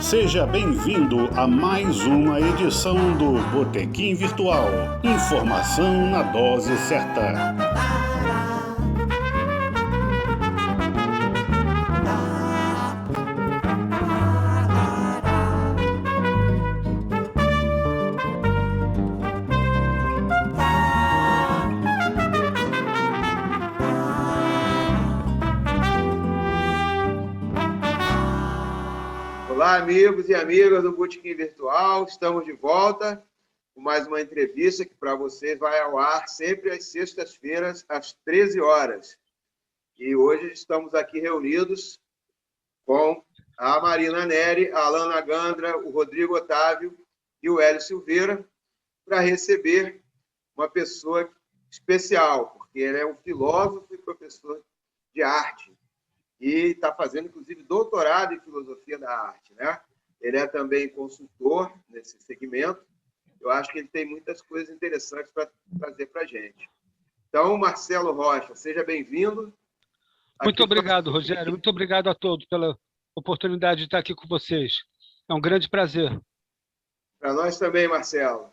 Seja bem-vindo a mais uma edição do Botequim Virtual. Informação na dose certa. Olá, amigos e amigas do Botequim Virtual. Estamos de volta com mais uma entrevista que para vocês vai ao ar sempre às sextas-feiras, às 13 horas. E hoje estamos aqui reunidos com a Marina Neri, a Alana Gandra, o Rodrigo Otávio e o Hélio Silveira para receber uma pessoa especial, porque ele é um filósofo e professor de arte. E está fazendo, inclusive, doutorado em filosofia da arte, né? Ele é também consultor nesse segmento. Eu acho que ele tem muitas coisas interessantes para trazer para a gente. Então, Marcelo Rocha, seja bem-vindo. Muito obrigado, Rogério. Muito obrigado a todos pela oportunidade de estar aqui com vocês. É um grande prazer. Para nós também, Marcelo.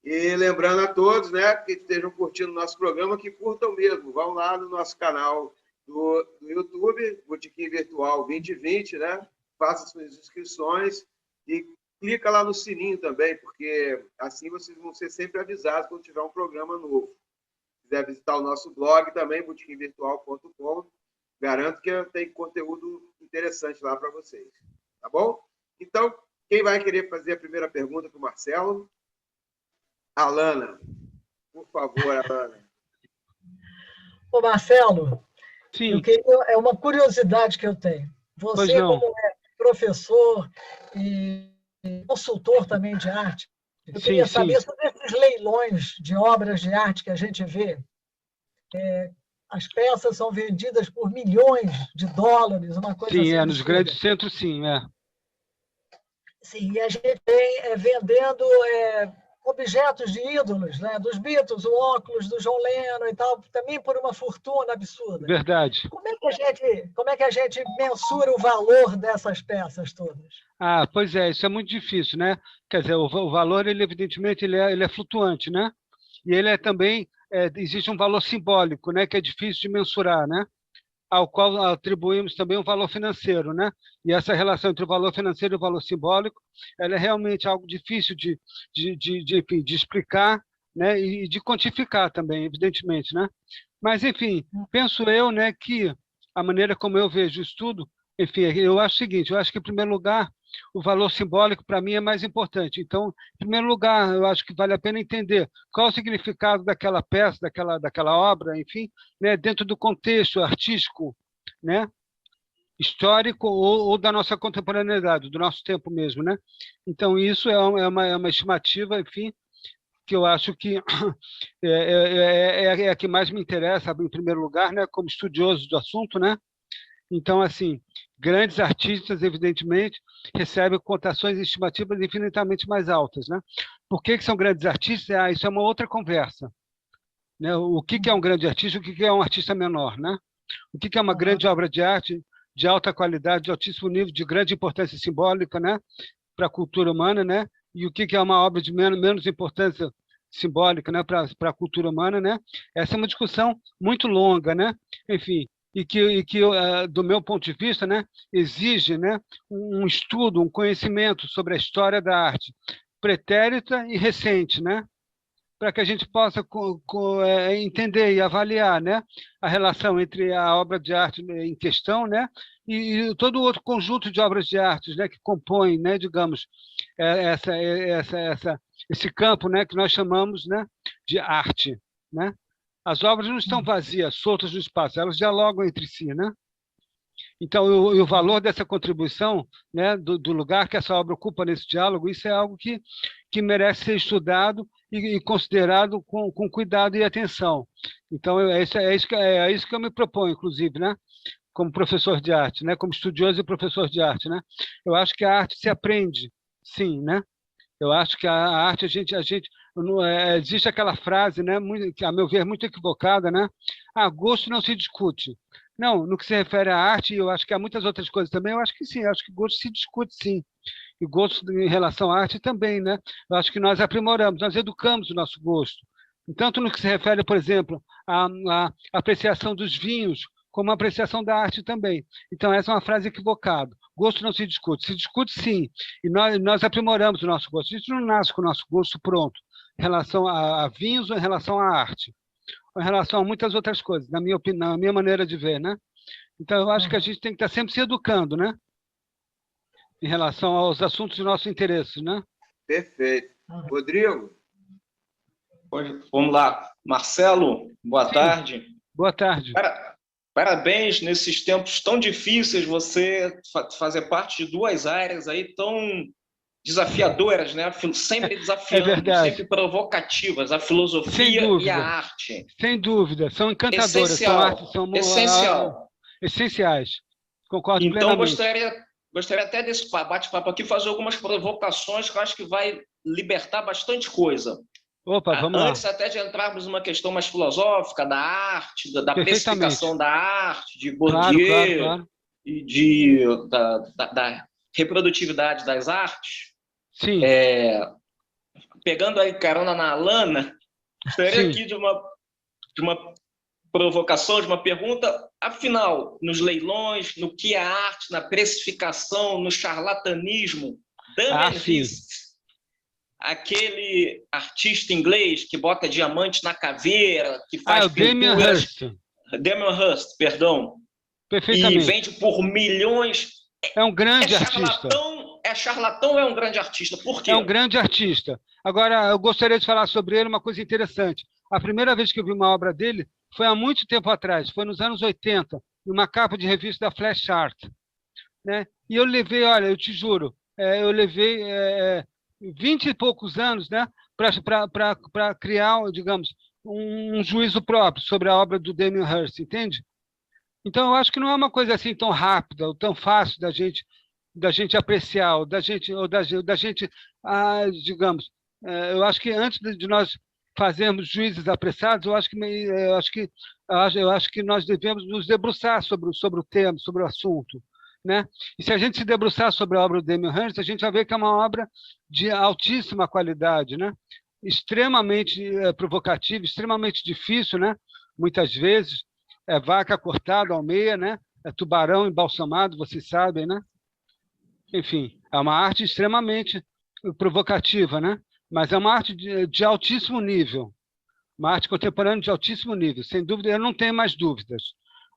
E lembrando a todos, né, que estejam curtindo o nosso programa, que curtam mesmo. Vão lá no nosso canal do YouTube, Botequim Virtual 2020, né? Faça suas inscrições e clica lá no sininho também, porque assim vocês vão ser sempre avisados quando tiver um programa novo. Se quiser visitar o nosso blog também, botequimvirtual.com, garanto que tem conteúdo interessante lá para vocês. Tá bom? Então, quem vai querer fazer a primeira pergunta para o Marcelo? Alana. Por favor, Alana. Ô, Marcelo, Sim. É uma curiosidade que eu tenho. Você, como é professor e consultor também de arte, eu queria saber sobre esses leilões de obras de arte que a gente vê. As peças são vendidas por milhões de dólares, uma coisa assim. Sim, nos grandes centros, sim. Sim, e a gente vem vendendo objetos de ídolos, né? Dos Beatles, o óculos do John Lennon e tal, também por uma fortuna absurda. Verdade. Como é que a gente mensura o valor dessas peças todas? Pois é, isso é muito difícil, né? Quer dizer, o valor, ele, evidentemente, ele é flutuante, né? E ele é também, existe um valor simbólico, né? Que é difícil de mensurar, né? Ao qual atribuímos também um valor financeiro, né? E essa relação entre o valor financeiro e o valor simbólico, ela é realmente algo difícil de explicar, né? E de quantificar também, evidentemente, né? Mas, enfim, penso eu, né, que a maneira como eu vejo o estudo, enfim, eu acho o seguinte, eu acho que, em primeiro lugar, o valor simbólico, para mim, é mais importante. Então, em primeiro lugar, eu acho que vale a pena entender qual o significado daquela peça, daquela obra, enfim, né, dentro do contexto artístico, né, histórico ou da nossa contemporaneidade, do nosso tempo mesmo, né? Então, isso é uma estimativa, enfim, que eu acho que é a que mais me interessa, em primeiro lugar, né, como estudioso do assunto, né? Então, assim, grandes artistas, evidentemente, recebem cotações estimativas infinitamente mais altas, né? Por que são grandes artistas? Isso é uma outra conversa, né? O que é um grande artista, o que é um artista menor, né? O que é uma grande obra de arte de alta qualidade, de altíssimo nível, de grande importância simbólica, né, para a cultura humana, né? E o que é uma obra de menos importância simbólica, né, para a cultura humana, né? Essa é uma discussão muito longa, né? Enfim, e que do meu ponto de vista, né, exige, né, um estudo, um conhecimento sobre a história da arte pretérita e recente, né, para que a gente possa entender e avaliar, né, a relação entre a obra de arte em questão, né, e todo o outro conjunto de obras de arte, né, que compõem, né, digamos, esse campo, né, que nós chamamos, né, de arte, né? As obras não estão vazias, soltas no espaço, elas dialogam entre si, né? Então, o valor dessa contribuição, né, do lugar que essa obra ocupa nesse diálogo, isso é algo que merece ser estudado e considerado com cuidado e atenção. Então, é isso que eu me proponho, inclusive, né, como professor de arte, né, como estudioso e professor de arte, né? Eu acho que a arte se aprende, sim, né? Eu acho que a arte, existe aquela frase, né, que, a meu ver, muito equivocada, né? Gosto não se discute. Não, no que se refere à arte, eu acho que há muitas outras coisas também, eu acho que sim, eu acho que gosto se discute sim. E gosto em relação à arte também, né? Eu acho que nós aprimoramos, nós educamos o nosso gosto. Tanto no que se refere, por exemplo, à apreciação dos vinhos, como a apreciação da arte também. Então, essa é uma frase equivocada. Gosto não se discute sim. E nós aprimoramos o nosso gosto. A gente não nasce com o nosso gosto pronto, em relação a vinhos ou em relação à arte, ou em relação a muitas outras coisas, na minha opinião, na minha maneira de ver, né? Então, eu acho que a gente tem que estar sempre se educando, né? Em relação aos assuntos de nosso interesse, né? Perfeito. Rodrigo? Vamos lá. Marcelo, boa tarde. Boa tarde. Parabéns nesses tempos tão difíceis, você fazer parte de duas áreas aí tão desafiadoras, né? Sempre desafiando, sempre provocativas, a filosofia e a arte. Sem dúvida, são encantadoras. Essencial. Essenciais. Concordo então, plenamente. Gostaria até desse bate-papo aqui fazer algumas provocações que eu acho que vai libertar bastante coisa. Opa, vamos lá. Antes até de entrarmos numa questão mais filosófica da arte, da precificação da arte, de Bourdieu, claro. E da reprodutividade das artes. Sim. Pegando aí carona na Alana, gostaria aqui de uma provocação, de uma pergunta, afinal, nos leilões, no que é arte, na precificação, no charlatanismo, Damien Hirst, aquele artista inglês que bota diamante na caveira, que faz pinturas... Damien Hirst, perdão. Perfeitamente. E vende por milhões. É um grande artista. É charlatão ou é um grande artista? Por quê? É um grande artista. Agora, eu gostaria de falar sobre ele uma coisa interessante. A primeira vez que eu vi uma obra dele foi há muito tempo atrás, foi nos anos 80, numa capa de revista da Flash Art. Né? E eu levei, olha, eu te juro, eu levei 20 e poucos anos, né, para criar, digamos, um juízo próprio sobre a obra do Damien Hirst, entende? Então, eu acho que não é uma coisa assim tão rápida ou tão fácil da gente apreciar, ou da gente digamos, eu acho que antes de nós fazermos juízes apressados, eu acho que nós devemos nos debruçar sobre o tema, sobre o assunto, né? E se a gente se debruçar sobre a obra do Damien Hirst, a gente vai ver que é uma obra de altíssima qualidade, né? Extremamente provocativa, extremamente difícil, né? Muitas vezes é vaca cortada ao meio, né? É tubarão embalsamado, vocês sabem, né? Enfim, é uma arte extremamente provocativa, né? Mas é uma arte de altíssimo nível, uma arte contemporânea de altíssimo nível, sem dúvida, eu não tenho mais dúvidas.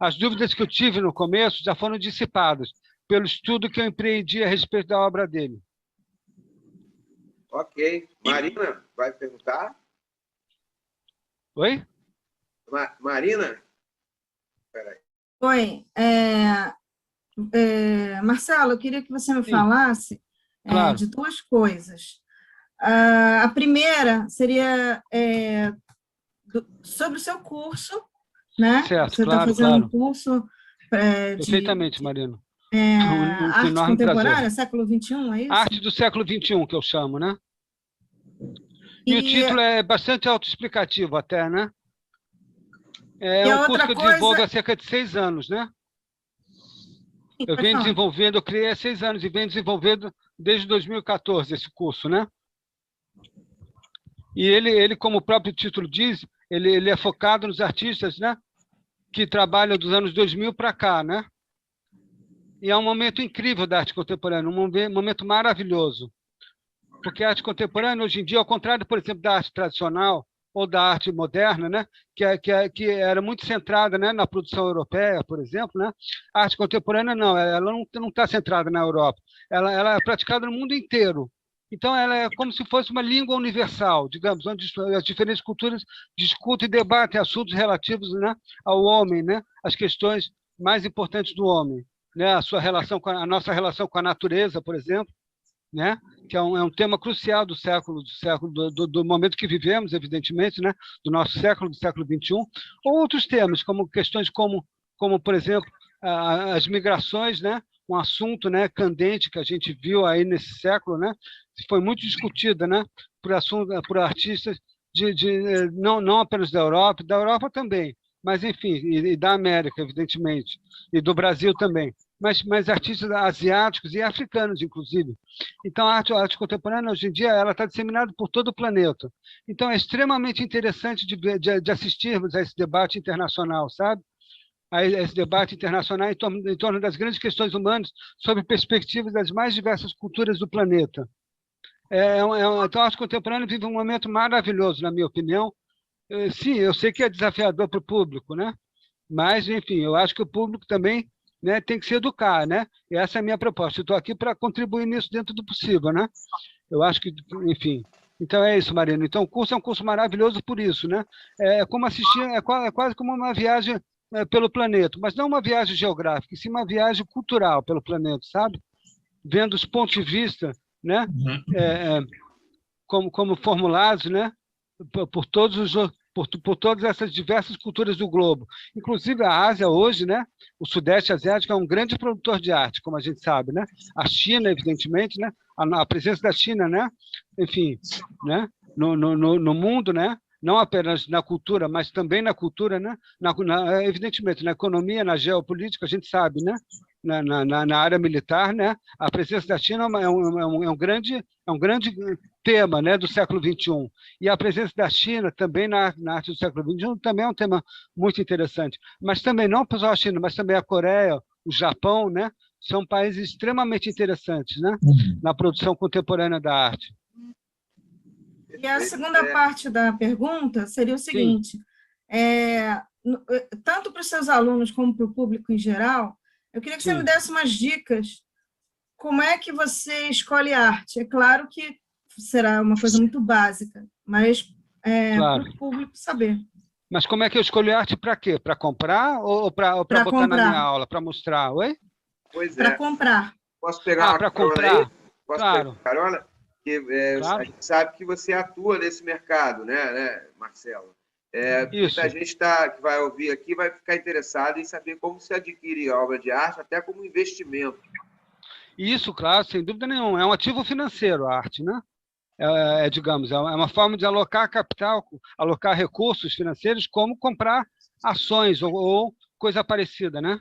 As dúvidas que eu tive no começo já foram dissipadas pelo estudo que eu empreendi a respeito da obra dele. Ok. Marina, vai perguntar? Oi? Marina? Peraí. Oi. Marcelo, eu queria que você me falasse de duas coisas. A primeira seria sobre o seu curso, né? Certo, você está fazendo um curso perfeitamente, Marina. Arte contemporânea, século XXI, é isso? Arte do século XXI, que eu chamo, né? E o título é bastante autoexplicativo até, né? É um curso que eu desenvolvo há cerca de 6 anos, né? Eu venho desenvolvendo, eu criei há 6 anos e venho desenvolvendo desde 2014 esse curso, né? E ele, como o próprio título diz, ele é focado nos artistas, né, que trabalham dos anos 2000 para cá, né? E é um momento incrível da arte contemporânea, um momento maravilhoso. Porque a arte contemporânea, hoje em dia, ao contrário, por exemplo, da arte tradicional ou da arte moderna, né, que era muito centrada, né, na produção europeia, por exemplo, né? A arte contemporânea não, ela não está centrada na Europa, ela é praticada no mundo inteiro. Então, ela é como se fosse uma língua universal, digamos, onde as diferentes culturas discutem e debatem assuntos relativos, né, ao homem, né, as questões mais importantes do homem, né, a nossa relação com a natureza, por exemplo, né, que é um tema crucial do momento que vivemos, evidentemente, né, do nosso século, do século XXI, ou outros temas, como questões como por exemplo, as migrações, né, um assunto, né, candente que a gente viu aí nesse século, né, foi muito discutida, né, por artistas não apenas da Europa também, Mas, enfim, e da América, evidentemente, e do Brasil também. Mas artistas asiáticos e africanos, inclusive. Então, a arte contemporânea, hoje em dia, ela está disseminada por todo o planeta. Então, é extremamente interessante de assistirmos a esse debate internacional, sabe? A esse debate internacional em torno das grandes questões humanas, sob perspectivas das mais diversas culturas do planeta. Então, a arte contemporânea vive um momento maravilhoso, na minha opinião. Sim, eu sei que é desafiador para o público, né? Mas, enfim, eu acho que o público também, né, tem que se educar, né? E essa é a minha proposta. Eu estou aqui para contribuir nisso dentro do possível, né? Eu acho que, enfim. Então é isso, Marina. Então o curso é um curso maravilhoso por isso, né? É como assistir, é quase como uma viagem pelo planeta, mas não uma viagem geográfica, sim uma viagem cultural pelo planeta, sabe? Vendo os pontos de vista, né? Como formulados, né? Por todas essas diversas culturas do globo. Inclusive, a Ásia hoje, né, o Sudeste Asiático é um grande produtor de arte, como a gente sabe, né? A China, evidentemente, né? A presença da China, né? Enfim, né? No mundo, né? Não apenas na cultura, mas também na cultura, né? Evidentemente, na economia, na geopolítica, a gente sabe, né? Na área militar, né? A presença da China é um grande tema, né, do século XXI. E a presença da China também na arte do século XXI também é um tema muito interessante. Mas também não só a China, mas também a Coreia, o Japão, né? São países extremamente interessantes, né? Na produção contemporânea da arte. E a segunda parte da pergunta seria o seguinte: tanto para os seus alunos como para o público em geral, eu queria que você me desse umas dicas. Como é que você escolhe arte? É claro que será uma coisa muito básica, mas claro, para o público saber. Mas como é que eu escolho arte para quê? Para comprar ou para botar comprar na minha aula, para mostrar? Oi? Pois para comprar. Posso pegar para comprar? Aí? Posso pegar carona? Claro. A gente sabe que você atua nesse mercado, né, Marcelo? Muita gente que vai ouvir aqui vai ficar interessada em saber como se adquire obra de arte, até como investimento. Isso, claro, sem dúvida nenhuma. É um ativo financeiro a arte, né? Digamos, é uma forma de alocar capital, alocar recursos financeiros, como comprar ações ou coisa parecida, né?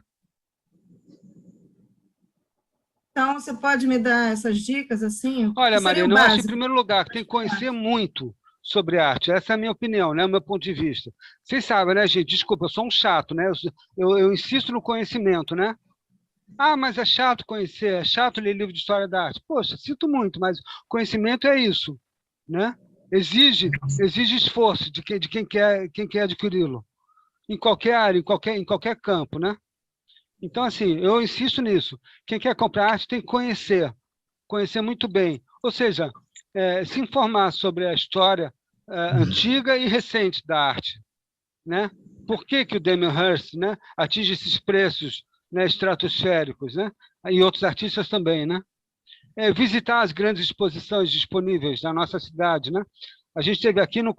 Então, você pode me dar essas dicas, assim? Olha, Mariana, eu acho, em primeiro lugar, que tem que conhecer muito sobre arte. Essa é a minha opinião, né? O meu ponto de vista. Vocês sabem, né, gente? Desculpa, eu sou um chato, né? Eu insisto no conhecimento, né? Ah, mas é chato conhecer, é chato ler livro de história da arte. Poxa, sinto muito, mas conhecimento é isso, né? Exige esforço de quem quer adquiri-lo, em qualquer área, em qualquer campo, né? Então, assim, eu insisto nisso. Quem quer comprar arte tem que conhecer muito bem. Ou seja, se informar sobre a história antiga e recente da arte, né? Por que o Damien Hirst, né, atinge esses preços, né, estratosféricos, né? E outros artistas também, né? Visitar as grandes exposições disponíveis na nossa cidade, né? A gente teve aqui no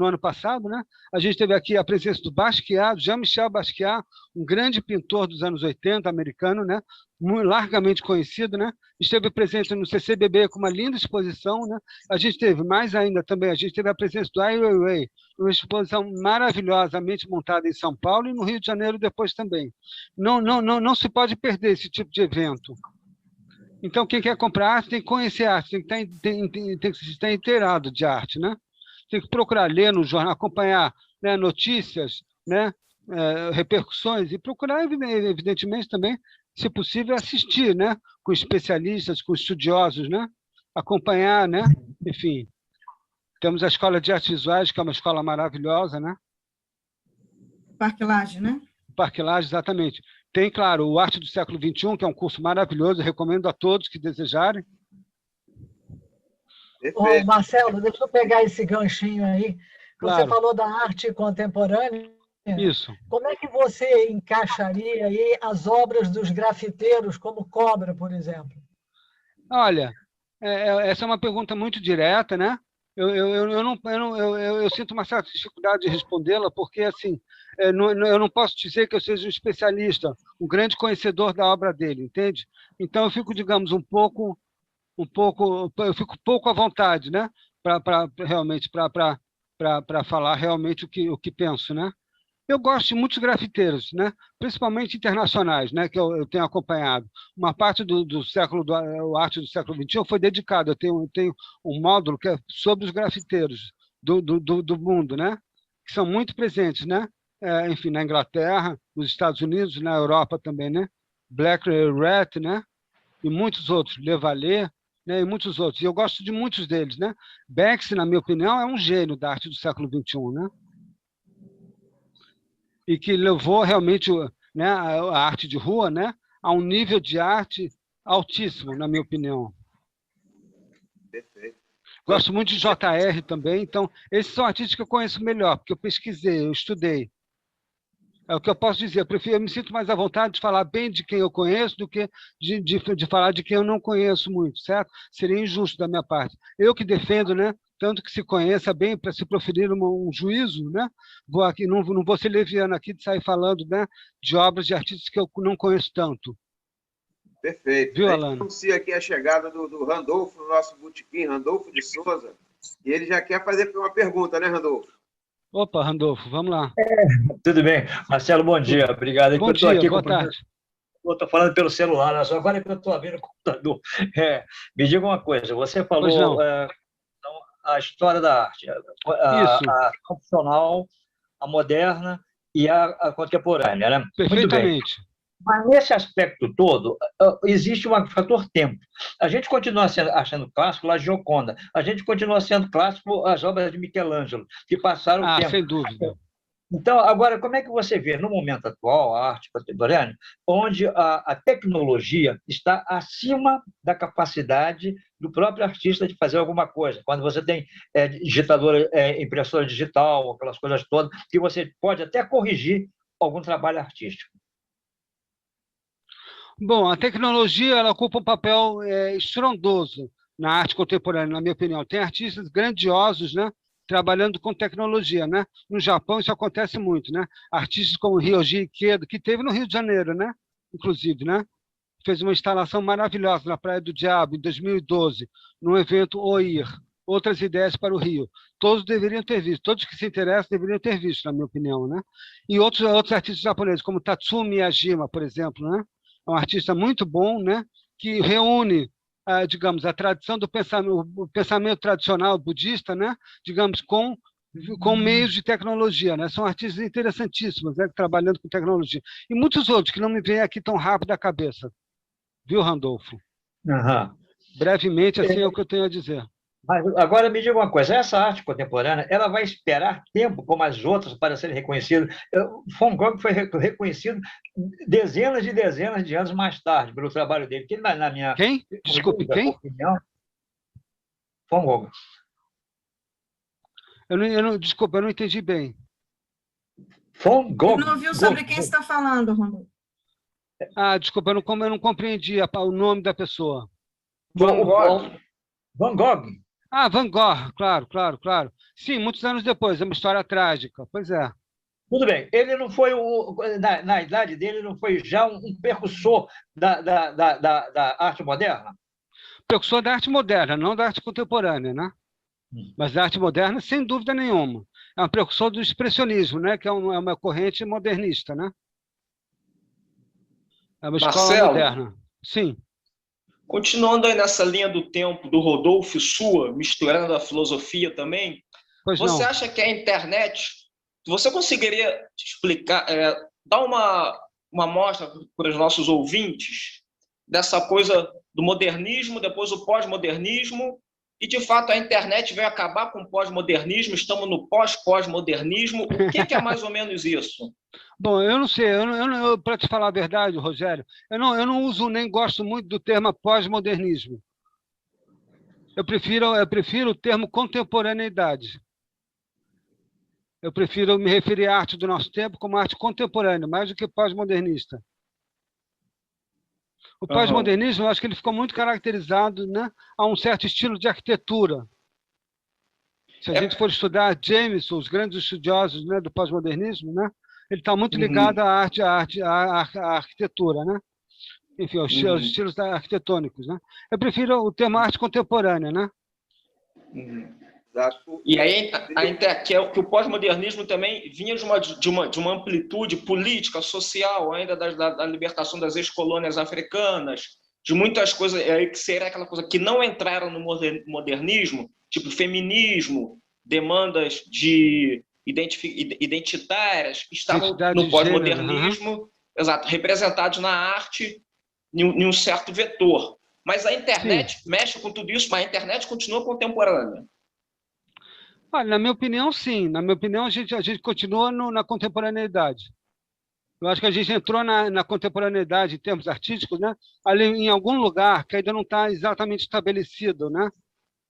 ano passado, né? A gente teve aqui a presença do Basquiat, Jean-Michel Basquiat, um grande pintor dos anos 80, americano, né? Largamente conhecido, né? Esteve presente no CCBB com uma linda exposição, né? A gente teve, mais ainda também, a gente teve a presença do Ai Weiwei, uma exposição maravilhosamente montada em São Paulo e no Rio de Janeiro depois também. Não se pode perder esse tipo de evento. Então, quem quer comprar arte tem que conhecer arte, tem que estar inteirado de arte, né? Tem que procurar ler no jornal, acompanhar, né, notícias, né, repercussões, e procurar, evidentemente, também, se possível, assistir, né, com especialistas, com estudiosos, né? Acompanhar, né? Enfim, temos a Escola de Artes Visuais, que é uma escola maravilhosa, né? Parque Lage, né? Parque Lage, exatamente. Tem, claro, o Arte do Século XXI, que é um curso maravilhoso, recomendo a todos que desejarem. Ô, Marcelo, deixa eu pegar esse ganchinho aí. Você Claro. falou da arte contemporânea. Isso. Como é que você encaixaria aí as obras dos grafiteiros, como Cobra, por exemplo? Olha, essa é uma pergunta muito direta, né? Eu sinto uma certa dificuldade de respondê-la, porque assim, eu não posso dizer que eu seja um especialista, um grande conhecedor da obra dele, entende? Então eu fico, digamos, eu fico pouco à vontade, né? Para realmente para falar realmente o que penso, né? Eu gosto de muitos grafiteiros, né? Principalmente internacionais, né? Que eu tenho acompanhado. Uma parte do século, a arte do século XXI foi dedicada. Eu tenho um módulo que é sobre os grafiteiros do mundo, né? Que são muito presentes, né? Enfim, na Inglaterra, nos Estados Unidos, na Europa também, né? Black Rat, né? E muitos outros, Levalet, né? E muitos outros. E eu gosto de muitos deles, né? Banksy, na minha opinião, é um gênio da arte do século XXI, né? E que levou realmente, né, a arte de rua, né, a um nível de arte altíssimo, na minha opinião. Perfeito. Gosto muito de JR também, então, esses são artistas que eu conheço melhor, porque eu pesquisei, eu estudei. É o que eu posso dizer, eu me sinto mais à vontade de falar bem de quem eu conheço do que de falar de quem eu não conheço muito, certo? Seria injusto da minha parte. Eu que defendo, né, tanto que se conheça bem para se proferir um juízo, né? Vou aqui, não vou ser leviano aqui de sair falando, né, de obras de artistas que eu não conheço tanto. Perfeito. Viu, a gente Alana? anuncia aqui a chegada do Randolfo no nosso botequim, Randolfo de Souza, e ele já quer fazer uma pergunta, né, Randolfo? Opa, Randolfo, vamos lá. Tudo bem. Marcelo, bom dia. Obrigado. Bom dia, boa tarde. Estou falando pelo celular, né? Só agora que eu estou abrindo o computador. Me diga uma coisa, você falou a história da arte, a convencional, a moderna e a contemporânea, né? Perfeitamente. Muito bem. Mas nesse aspecto todo, existe um fator tempo. A gente continua achando clássico a Gioconda, a gente continua sendo clássico as obras de Michelangelo, que passaram o tempo. Sem dúvida. Então, agora, como é que você vê, no momento atual, a arte contemporânea, onde a tecnologia está acima da capacidade do próprio artista de fazer alguma coisa? Quando você tem digitadora, impressora digital, aquelas coisas todas, que você pode até corrigir algum trabalho artístico. Bom, a tecnologia ela ocupa um papel estrondoso na arte contemporânea, na minha opinião. Tem artistas grandiosos, né, trabalhando com tecnologia, né? No Japão isso acontece muito, né? Artistas como Ryoji Ikeda, que teve no Rio de Janeiro, né? Inclusive, né? Fez uma instalação maravilhosa na Praia do Diabo em 2012, num evento OIR, Outras Ideias para o Rio. Todos deveriam ter visto, todos que se interessam deveriam ter visto, na minha opinião, né? E outros artistas japoneses, como Tatsumi Miyajima, por exemplo, né? É um artista muito bom, né? Que reúne, digamos, a tradição do o pensamento tradicional budista, né? Digamos, com meios de tecnologia, né? São artistas interessantíssimos, né? Trabalhando com tecnologia. E muitos outros que não me vêm aqui tão rápido à cabeça. Viu, Randolfo? Uhum. Brevemente, assim é o que eu tenho a dizer. Mas agora me diga uma coisa, essa arte contemporânea, ela vai esperar tempo como as outras para serem reconhecidas? Van Gogh foi reconhecido dezenas de anos mais tarde pelo trabalho dele. Que na minha quem? Desculpe, quem? Opinião, Van Gogh. Desculpa, eu não entendi bem. Van Gogh. Eu não ouviu sobre quem você está falando, Randolfo. Desculpa, eu não compreendi o nome da pessoa. Van Gogh. Van Gogh. Van Gogh, claro. Sim, muitos anos depois, é uma história trágica, pois é. Tudo bem, ele não foi, na idade dele, não foi já um precursor da arte moderna? Precursor da arte moderna, não da arte contemporânea, né? Mas da arte moderna, sem dúvida nenhuma. É um precursor do expressionismo, né? Que é uma corrente modernista, né? É uma escola moderna. Sim. Continuando aí nessa linha do tempo do Rodolfo Sua, misturando a filosofia também, você acha que a internet, você conseguiria explicar, dar uma amostra para os nossos ouvintes dessa coisa do modernismo, depois o pós-modernismo, e de fato a internet veio acabar com o pós-modernismo, estamos no pós-pós-modernismo, o que é mais ou menos isso? Bom, eu não sei, para te falar a verdade, Rogério, eu não uso nem gosto muito do termo pós-modernismo. Eu prefiro o termo contemporaneidade. Eu prefiro me referir à arte do nosso tempo como arte contemporânea, mais do que pós-modernista. O pós-modernismo, eu acho que ele ficou muito caracterizado, né, a um certo estilo de arquitetura. Se a gente for estudar Jameson, os grandes estudiosos, né, do pós-modernismo, né, ele está muito ligado à arquitetura, né? Enfim, aos estilos arquitetônicos, né? Eu prefiro o termo arte contemporânea, né? E aí que o pós-modernismo também vinha de uma amplitude política, social, ainda da libertação das ex-colônias africanas, de muitas coisas que seria aquela coisa que não entraram no modernismo, tipo feminismo, demandas identitárias, estavam no pós-modernismo, exato, representados na arte em um certo vetor. Mas a internet mexe com tudo isso, mas a internet continua contemporânea. Olha, na minha opinião, sim. Na minha opinião, a gente continua na contemporaneidade. Eu acho que a gente entrou na contemporaneidade em termos artísticos, né? Ali em algum lugar que ainda não está exatamente estabelecido, né?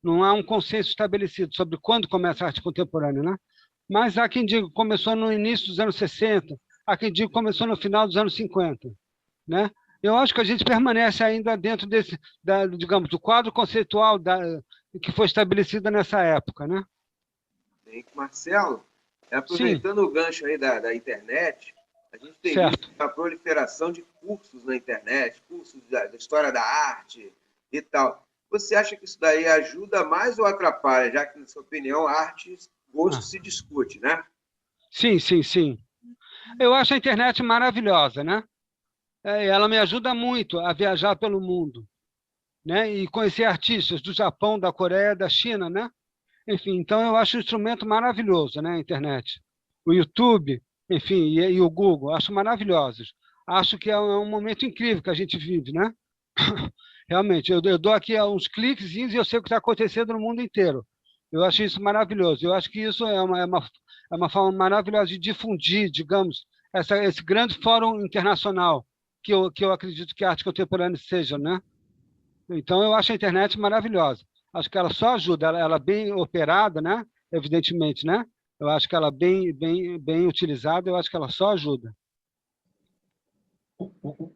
Não há um consenso estabelecido sobre quando começa a arte contemporânea, né? Mas há quem diga que começou no início dos anos 60, há quem diga que começou no final dos anos 50, né? Eu acho que a gente permanece ainda dentro digamos, do quadro conceitual que foi estabelecido nessa época, né? Marcelo, aproveitando o gancho aí da internet, a gente tem visto a proliferação de cursos na internet, cursos da história da arte e tal. Você acha que isso daí ajuda mais ou atrapalha, já que, na sua opinião, arte, gosto se discute, né? Sim, sim, sim. Eu acho a internet maravilhosa, né? Ela me ajuda muito a viajar pelo mundo, né? E conhecer artistas do Japão, da Coreia, da China, né? Enfim, então eu acho um instrumento maravilhoso, né? A internet. O YouTube, enfim, e o Google, acho maravilhosos. Acho que é um momento incrível que a gente vive, né? Realmente, eu dou aqui uns cliquezinhos e eu sei o que está acontecendo no mundo inteiro. Eu acho isso maravilhoso. Eu acho que isso é uma forma maravilhosa de difundir, digamos, esse grande fórum internacional que eu acredito que a arte contemporânea seja, né? Então, eu acho a internet maravilhosa. Acho que ela só ajuda, ela bem operada, né? Evidentemente, né? Eu acho que ela bem utilizada, eu acho que ela só ajuda.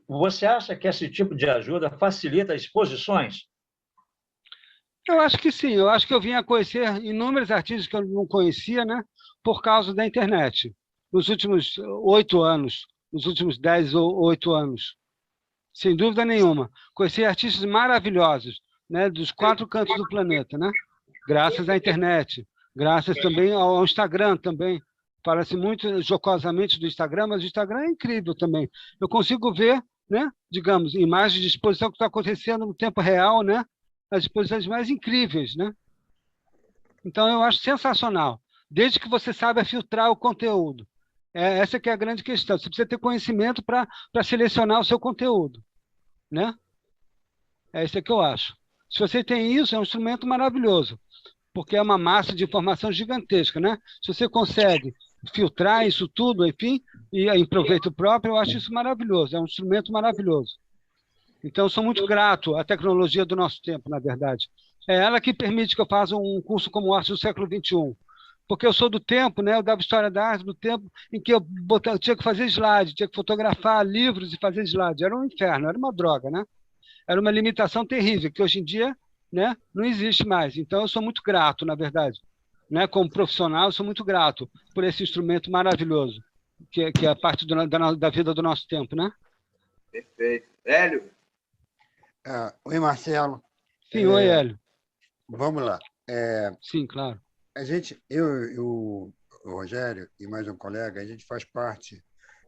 Você acha que esse tipo de ajuda facilita exposições? Eu acho que sim. Eu acho que eu vim a conhecer inúmeros artistas que eu não conhecia, né? Por causa da internet. Nos últimos 8 anos, nos últimos 10 ou 8 anos. Sem dúvida nenhuma. Conheci artistas maravilhosos, né? Dos 4 cantos do planeta, né? Graças à internet. Graças também ao Instagram também. Fala-se muito jocosamente do Instagram, mas o Instagram é incrível também. Eu consigo ver, né, digamos, imagens de exposição que está acontecendo no tempo real, né, as exposições mais incríveis, né? Então, eu acho sensacional, desde que você saiba filtrar o conteúdo. Essa que é a grande questão. Você precisa ter conhecimento para selecionar o seu conteúdo, né? É isso que eu acho. Se você tem isso, é um instrumento maravilhoso, porque é uma massa de informação gigantesca, né? Se você consegue filtrar isso tudo, enfim, e em proveito próprio, eu acho isso maravilhoso, é um instrumento maravilhoso. Então, eu sou muito grato à tecnologia do nosso tempo, na verdade. É ela que permite que eu faça um curso como Arte do Século XXI, porque eu sou do tempo, né? Eu dava história da arte do tempo em que eu tinha que fazer slide, tinha que fotografar livros e fazer slide. Era um inferno, era uma droga, né? Era uma limitação terrível, que hoje em dia, né, não existe mais. Então, eu sou muito grato, na verdade. Né? Como profissional, eu sou muito grato por esse instrumento maravilhoso, que é parte da vida do nosso tempo, né? Perfeito. Hélio? Oi, Marcelo. Sim, oi, Hélio. Vamos lá. Sim, claro. A gente, o Rogério e mais um colega, a gente faz parte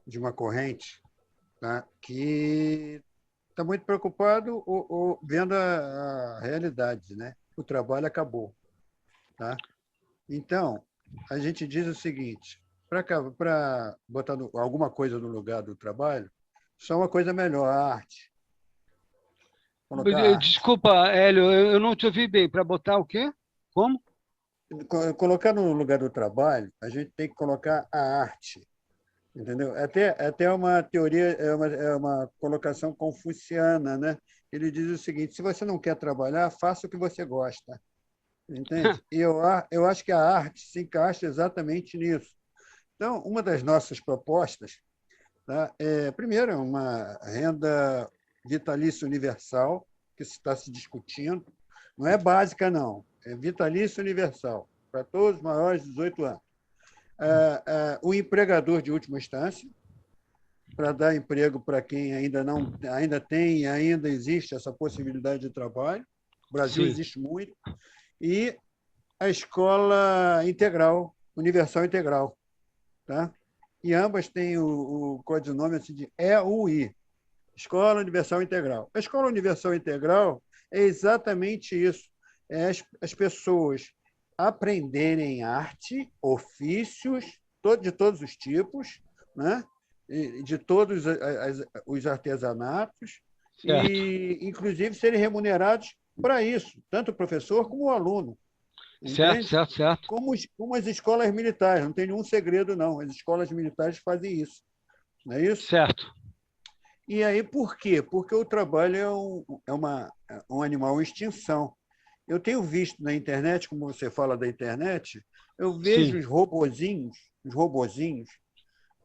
de uma corrente, tá, que está muito preocupado vendo a realidade, né? O trabalho acabou, tá? Então, a gente diz o seguinte, para botar alguma coisa no lugar do trabalho, só uma coisa melhor, a arte. Desculpa, Hélio, eu não te ouvi bem. Para botar o quê? Como? Colocar no lugar do trabalho, a gente tem que colocar a arte. Entendeu? Até uma teoria, é uma colocação confuciana, né? Ele diz o seguinte: se você não quer trabalhar, faça o que você gosta. Entende? E eu acho que a arte se encaixa exatamente nisso. Então, uma das nossas propostas, tá, primeiro, uma renda vitalícia universal, que está se discutindo. Não é básica, não. É vitalícia universal, para todos maiores de 18 anos. O empregador de última instância, para dar emprego para quem ainda tem e ainda existe essa possibilidade de trabalho. O Brasil existe muito. E a Escola Integral, Universal Integral. Tá? E ambas têm o codinome assim de EUI, Escola Universal Integral. A Escola Universal Integral é exatamente isso, é as pessoas aprenderem arte, ofícios, de todos os tipos, né? De todos os artesanatos, certo. e, inclusive, serem remunerados para isso, tanto o professor como o aluno. Certo, certo, certo. Como as escolas militares, não tem nenhum segredo, não. As escolas militares fazem isso. Não é isso? Certo. E aí, por quê? Porque o trabalho é um animal em extinção. Eu tenho visto na internet, como você fala da internet, eu vejo os robozinhos,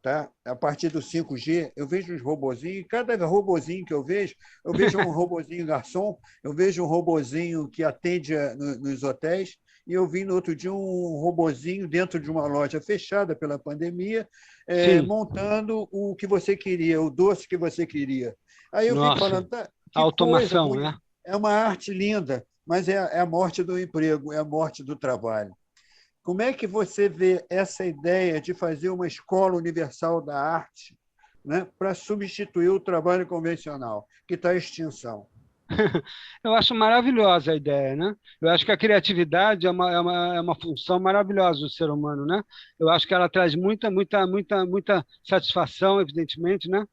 tá? A partir do 5G, eu vejo os robozinhos, e cada robozinho que eu vejo um robozinho garçom, eu vejo um robozinho que atende nos hotéis, e eu vi no outro dia um robozinho dentro de uma loja fechada pela pandemia, montando o que você queria, o doce que você queria. Aí eu fico falando, tá, que automação, coisa, né? É uma arte linda, mas é a morte do emprego, é a morte do trabalho. Como é que você vê essa ideia de fazer uma escola universal da arte, né, para substituir o trabalho convencional, que está em extinção? Eu acho maravilhosa a ideia, né? Eu acho que a criatividade é uma função maravilhosa do ser humano, né? Eu acho que ela traz muita satisfação, evidentemente, né?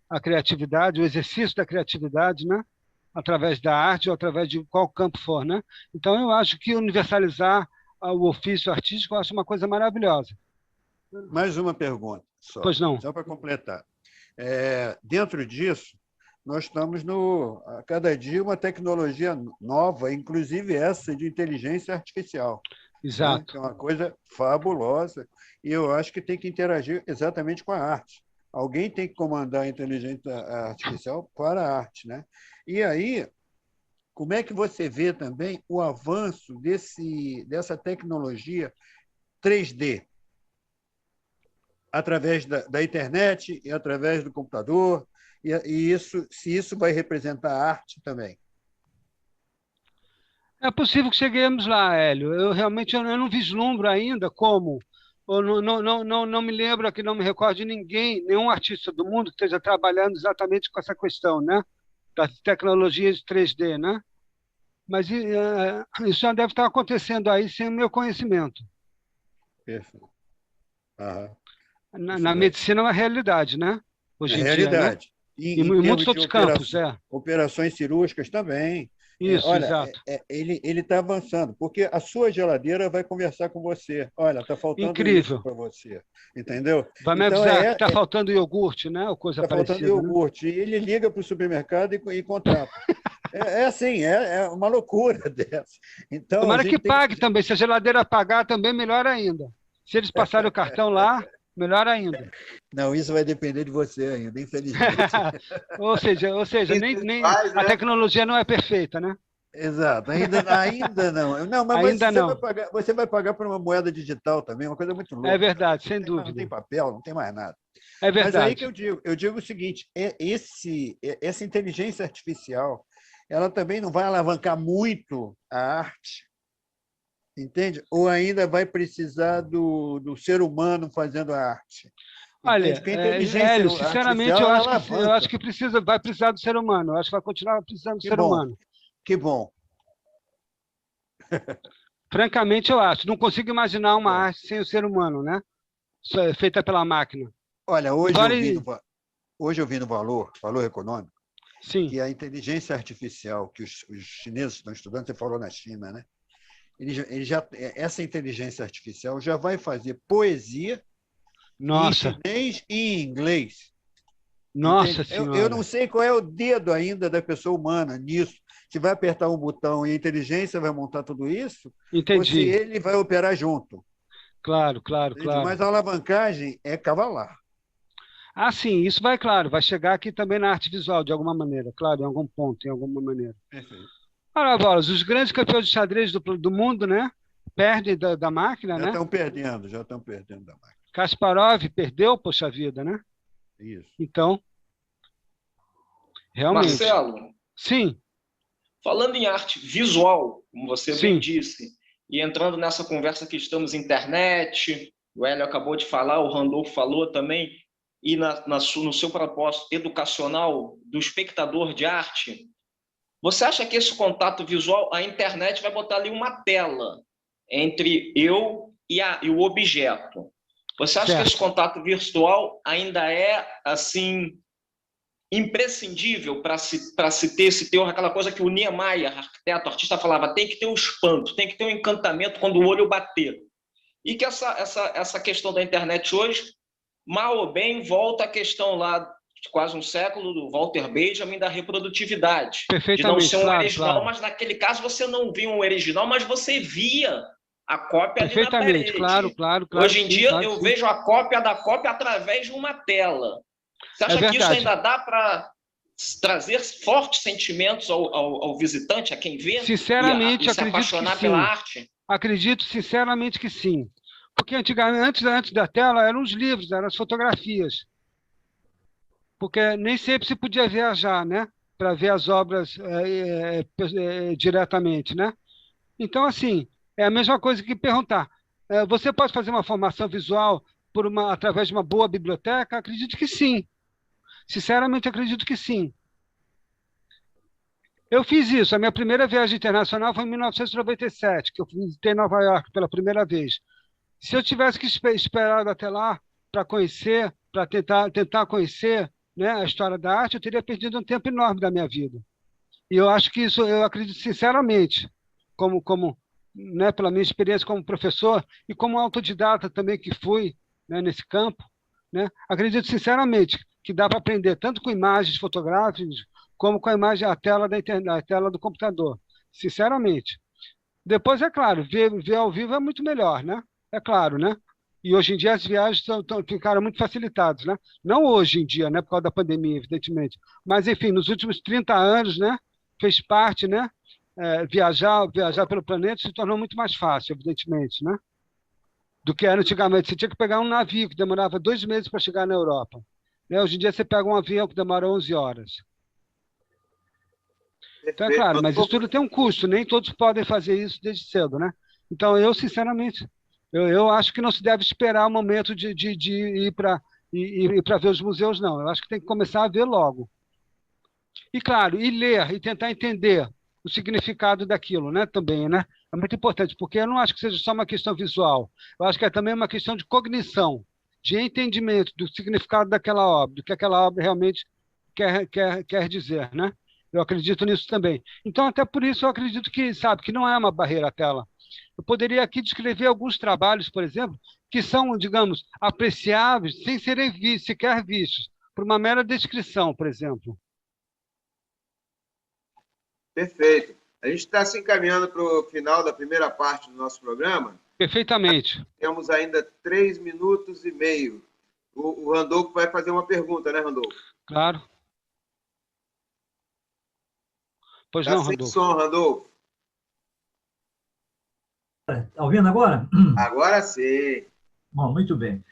A criatividade, o exercício da criatividade, né? Através da arte ou através de qual campo for, né? Então, eu acho que universalizar o ofício artístico eu acho uma coisa maravilhosa. Mais uma pergunta só. Pois não. Só para completar. Dentro disso, nós estamos a cada dia uma tecnologia nova, inclusive essa de inteligência artificial. Exato. Né? Que é uma coisa fabulosa, e eu acho que tem que interagir exatamente com a arte. Alguém tem que comandar a inteligência artificial para a arte, né? E aí, como é que você vê também o avanço dessa tecnologia 3D? Através da internet e através do computador, e se isso vai representar a arte também. É possível que cheguemos lá, Hélio. Eu realmente não vislumbro ainda como. Eu não me lembro aqui, não me recordo de nenhum artista do mundo que esteja trabalhando exatamente com essa questão, né? Das tecnologias 3D, né? Mas isso já deve estar acontecendo aí sem o meu conhecimento. Perfeito. Aham. Na medicina é uma realidade, né? Hoje em realidade. Dia, né? Em muitos outros campos, operações cirúrgicas também. Isso, olha, exato. Ele está avançando, porque a sua geladeira vai conversar com você. Olha, está faltando isso para você. Entendeu? Vai me avisar que está faltando iogurte, né? Ou coisa parecida. Está faltando iogurte. Né? E ele liga para o supermercado e contrata. Assim, é uma loucura dessa. Então, tomara que pague também. Se a geladeira pagar, também melhor ainda. Se eles passarem o cartão lá, melhor ainda. Não, isso vai depender de você ainda, infelizmente. ou seja, nem a tecnologia não é perfeita, né? Exato, ainda não. Não, mas ainda não. Você vai pagar por uma moeda digital também, uma coisa muito louca. É verdade, sem dúvida. Não tem papel, não tem mais nada. É verdade. Mas aí que eu digo o seguinte, essa inteligência artificial, ela também não vai alavancar muito a arte, entende? Ou ainda vai precisar do ser humano fazendo a arte? Olha, Hélio, sinceramente, eu acho que vai precisar do ser humano. Eu acho que vai continuar precisando do ser humano. Que bom. Francamente, eu acho. Não consigo imaginar uma arte sem o ser humano, né? Feita pela máquina. Olha, hoje eu vi no Valor Econômico, sim, que a inteligência artificial que os chineses estão estudando, você falou na China, né? Essa inteligência artificial já vai fazer poesia em chinês e em inglês. Nossa Senhora! Eu não sei qual é o dedo ainda da pessoa humana nisso. Se vai apertar um botão e a inteligência vai montar tudo isso, entendi, ou se ele vai operar junto. Claro. Mas a alavancagem é cavalar. Ah, sim, isso vai chegar aqui também na arte visual, de alguma maneira, claro, em algum ponto, em alguma maneira. Perfeito. Ora, Bolas, os grandes campeões de xadrez do mundo, né? Perdem da máquina, né? Já estão perdendo da máquina. Kasparov perdeu, poxa vida, né? Isso. Então, realmente. Marcelo. Sim. Falando em arte visual, como você bem disse, e entrando nessa conversa que estamos internet, o Hélio acabou de falar, o Randolfo falou também, e no seu propósito educacional do espectador de arte, você acha que esse contato visual, a internet vai botar ali uma tela entre eu e o objeto? Você acha que esse contato virtual ainda é, assim, imprescindível para se ter esse teor, aquela coisa que o Niemeyer, arquiteto, artista, falava, tem que ter um espanto, tem que ter um encantamento quando o olho bater. E que essa questão da internet hoje, mal ou bem, volta à questão lá de quase um século do Walter Benjamin da reprodutividade. De não ser um original, mas naquele caso você não via um original, mas você via a cópia ali na parede. Claro. Hoje em dia eu vejo a cópia da cópia através de uma tela. Você acha que isso ainda dá para trazer fortes sentimentos ao visitante, a quem vê? Sinceramente, e se apaixonar pela arte? Acredito sinceramente que sim. Porque antigamente, antes da tela, eram os livros, eram as fotografias. Porque nem sempre se podia viajar, né? Para ver as obras diretamente, né? Então, assim, é a mesma coisa que perguntar. Você pode fazer uma formação visual através de uma boa biblioteca? Acredito que sim. Sinceramente, acredito que sim. Eu fiz isso. A minha primeira viagem internacional foi em 1997, que eu visitei Nova York pela primeira vez. Se eu tivesse que esperar até lá para conhecer, para tentar conhecer, né, a história da arte, eu teria perdido um tempo enorme da minha vida. E eu acho que isso, eu acredito sinceramente, né, pela minha experiência como professor e como autodidata também que fui, né, nesse campo, né, acredito sinceramente que dá para aprender tanto com imagens fotográficas como com a tela da internet, a tela do computador, sinceramente. Depois, é claro, ver ao vivo é muito melhor, né? É claro, né? E hoje em dia as viagens ficaram muito facilitadas, né? Não hoje em dia, né? Por causa da pandemia, evidentemente. Mas, enfim, nos últimos 30 anos, né? Fez parte, né? Viajar pelo planeta se tornou muito mais fácil, evidentemente, né? Do que era antigamente. Você tinha que pegar um navio que demorava 2 meses para chegar na Europa. Né? Hoje em dia você pega um avião que demora 11 horas. Então, é claro, mas isso tudo tem um custo. Nem todos podem fazer isso desde cedo, né? Então, eu, sinceramente, eu acho que não se deve esperar o momento de ir para ver os museus, não. Eu acho que tem que começar a ver logo. E, claro, e ler, e tentar entender o significado daquilo, né? Também, né? É muito importante, porque eu não acho que seja só uma questão visual. Eu acho que é também uma questão de cognição, de entendimento do significado daquela obra, do que aquela obra realmente quer dizer, né? Eu acredito nisso também. Então, até por isso, eu acredito que, sabe, que não é uma barreira a tela. Eu poderia aqui descrever alguns trabalhos, por exemplo, que são, digamos, apreciáveis sem serem sequer vistos, por uma mera descrição, por exemplo. Perfeito. A gente está se encaminhando para o final da primeira parte do nosso programa. Perfeitamente. Temos ainda 3 minutos e meio. O Randolfo vai fazer uma pergunta, né, Randolfo? Claro. Pois não, Randolfo. Sem som, Randolfo. Está ouvindo agora? Agora sim. Bom, muito bem.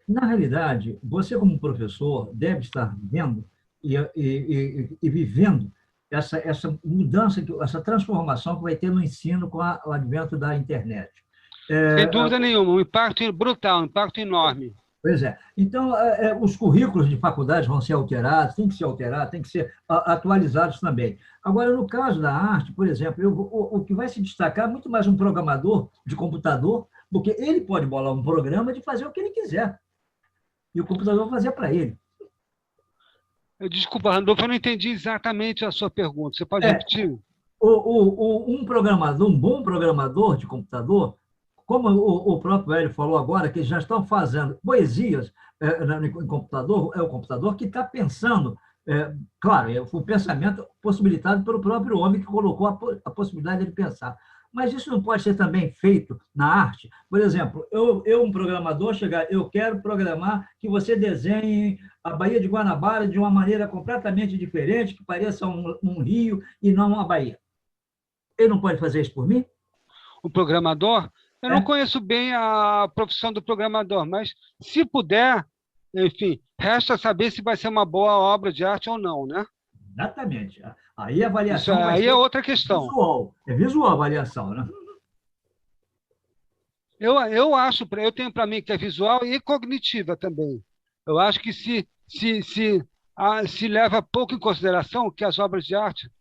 Na realidade, você como professor deve estar vendo e vivendo essa mudança, essa transformação que vai ter no ensino com o advento da internet. Sem dúvida nenhuma, um impacto brutal, um impacto enorme. Pois é. Então, os currículos de faculdades vão ser alterados, tem que ser alterado, tem que ser atualizados também. Agora, no caso da arte, por exemplo, o que vai se destacar é muito mais um programador de computador, porque ele pode bolar um programa de fazer o que ele quiser. E o computador vai fazer para ele. Desculpa, Randolfo, eu não entendi exatamente a sua pergunta. Você pode repetir? Um bom programador de computador, como o próprio Hélio falou agora, que já estão fazendo poesias em computador, é o computador que está pensando, claro, o pensamento possibilitado pelo próprio homem que colocou a possibilidade de pensar. Mas isso não pode ser também feito na arte? Por exemplo, um programador, chegar, eu quero programar que você desenhe a Baía de Guanabara de uma maneira completamente diferente, que pareça um rio e não uma baía. Ele não pode fazer isso por mim? O programador? Eu não conheço bem a profissão do programador, mas se puder, enfim, resta saber se vai ser uma boa obra de arte ou não, né? Exatamente. Aí a avaliação aí é outra questão. Visual. É visual a avaliação, né? Eu acho, eu tenho para mim que é visual e cognitiva também. Eu acho que se leva pouco em consideração que as obras de arte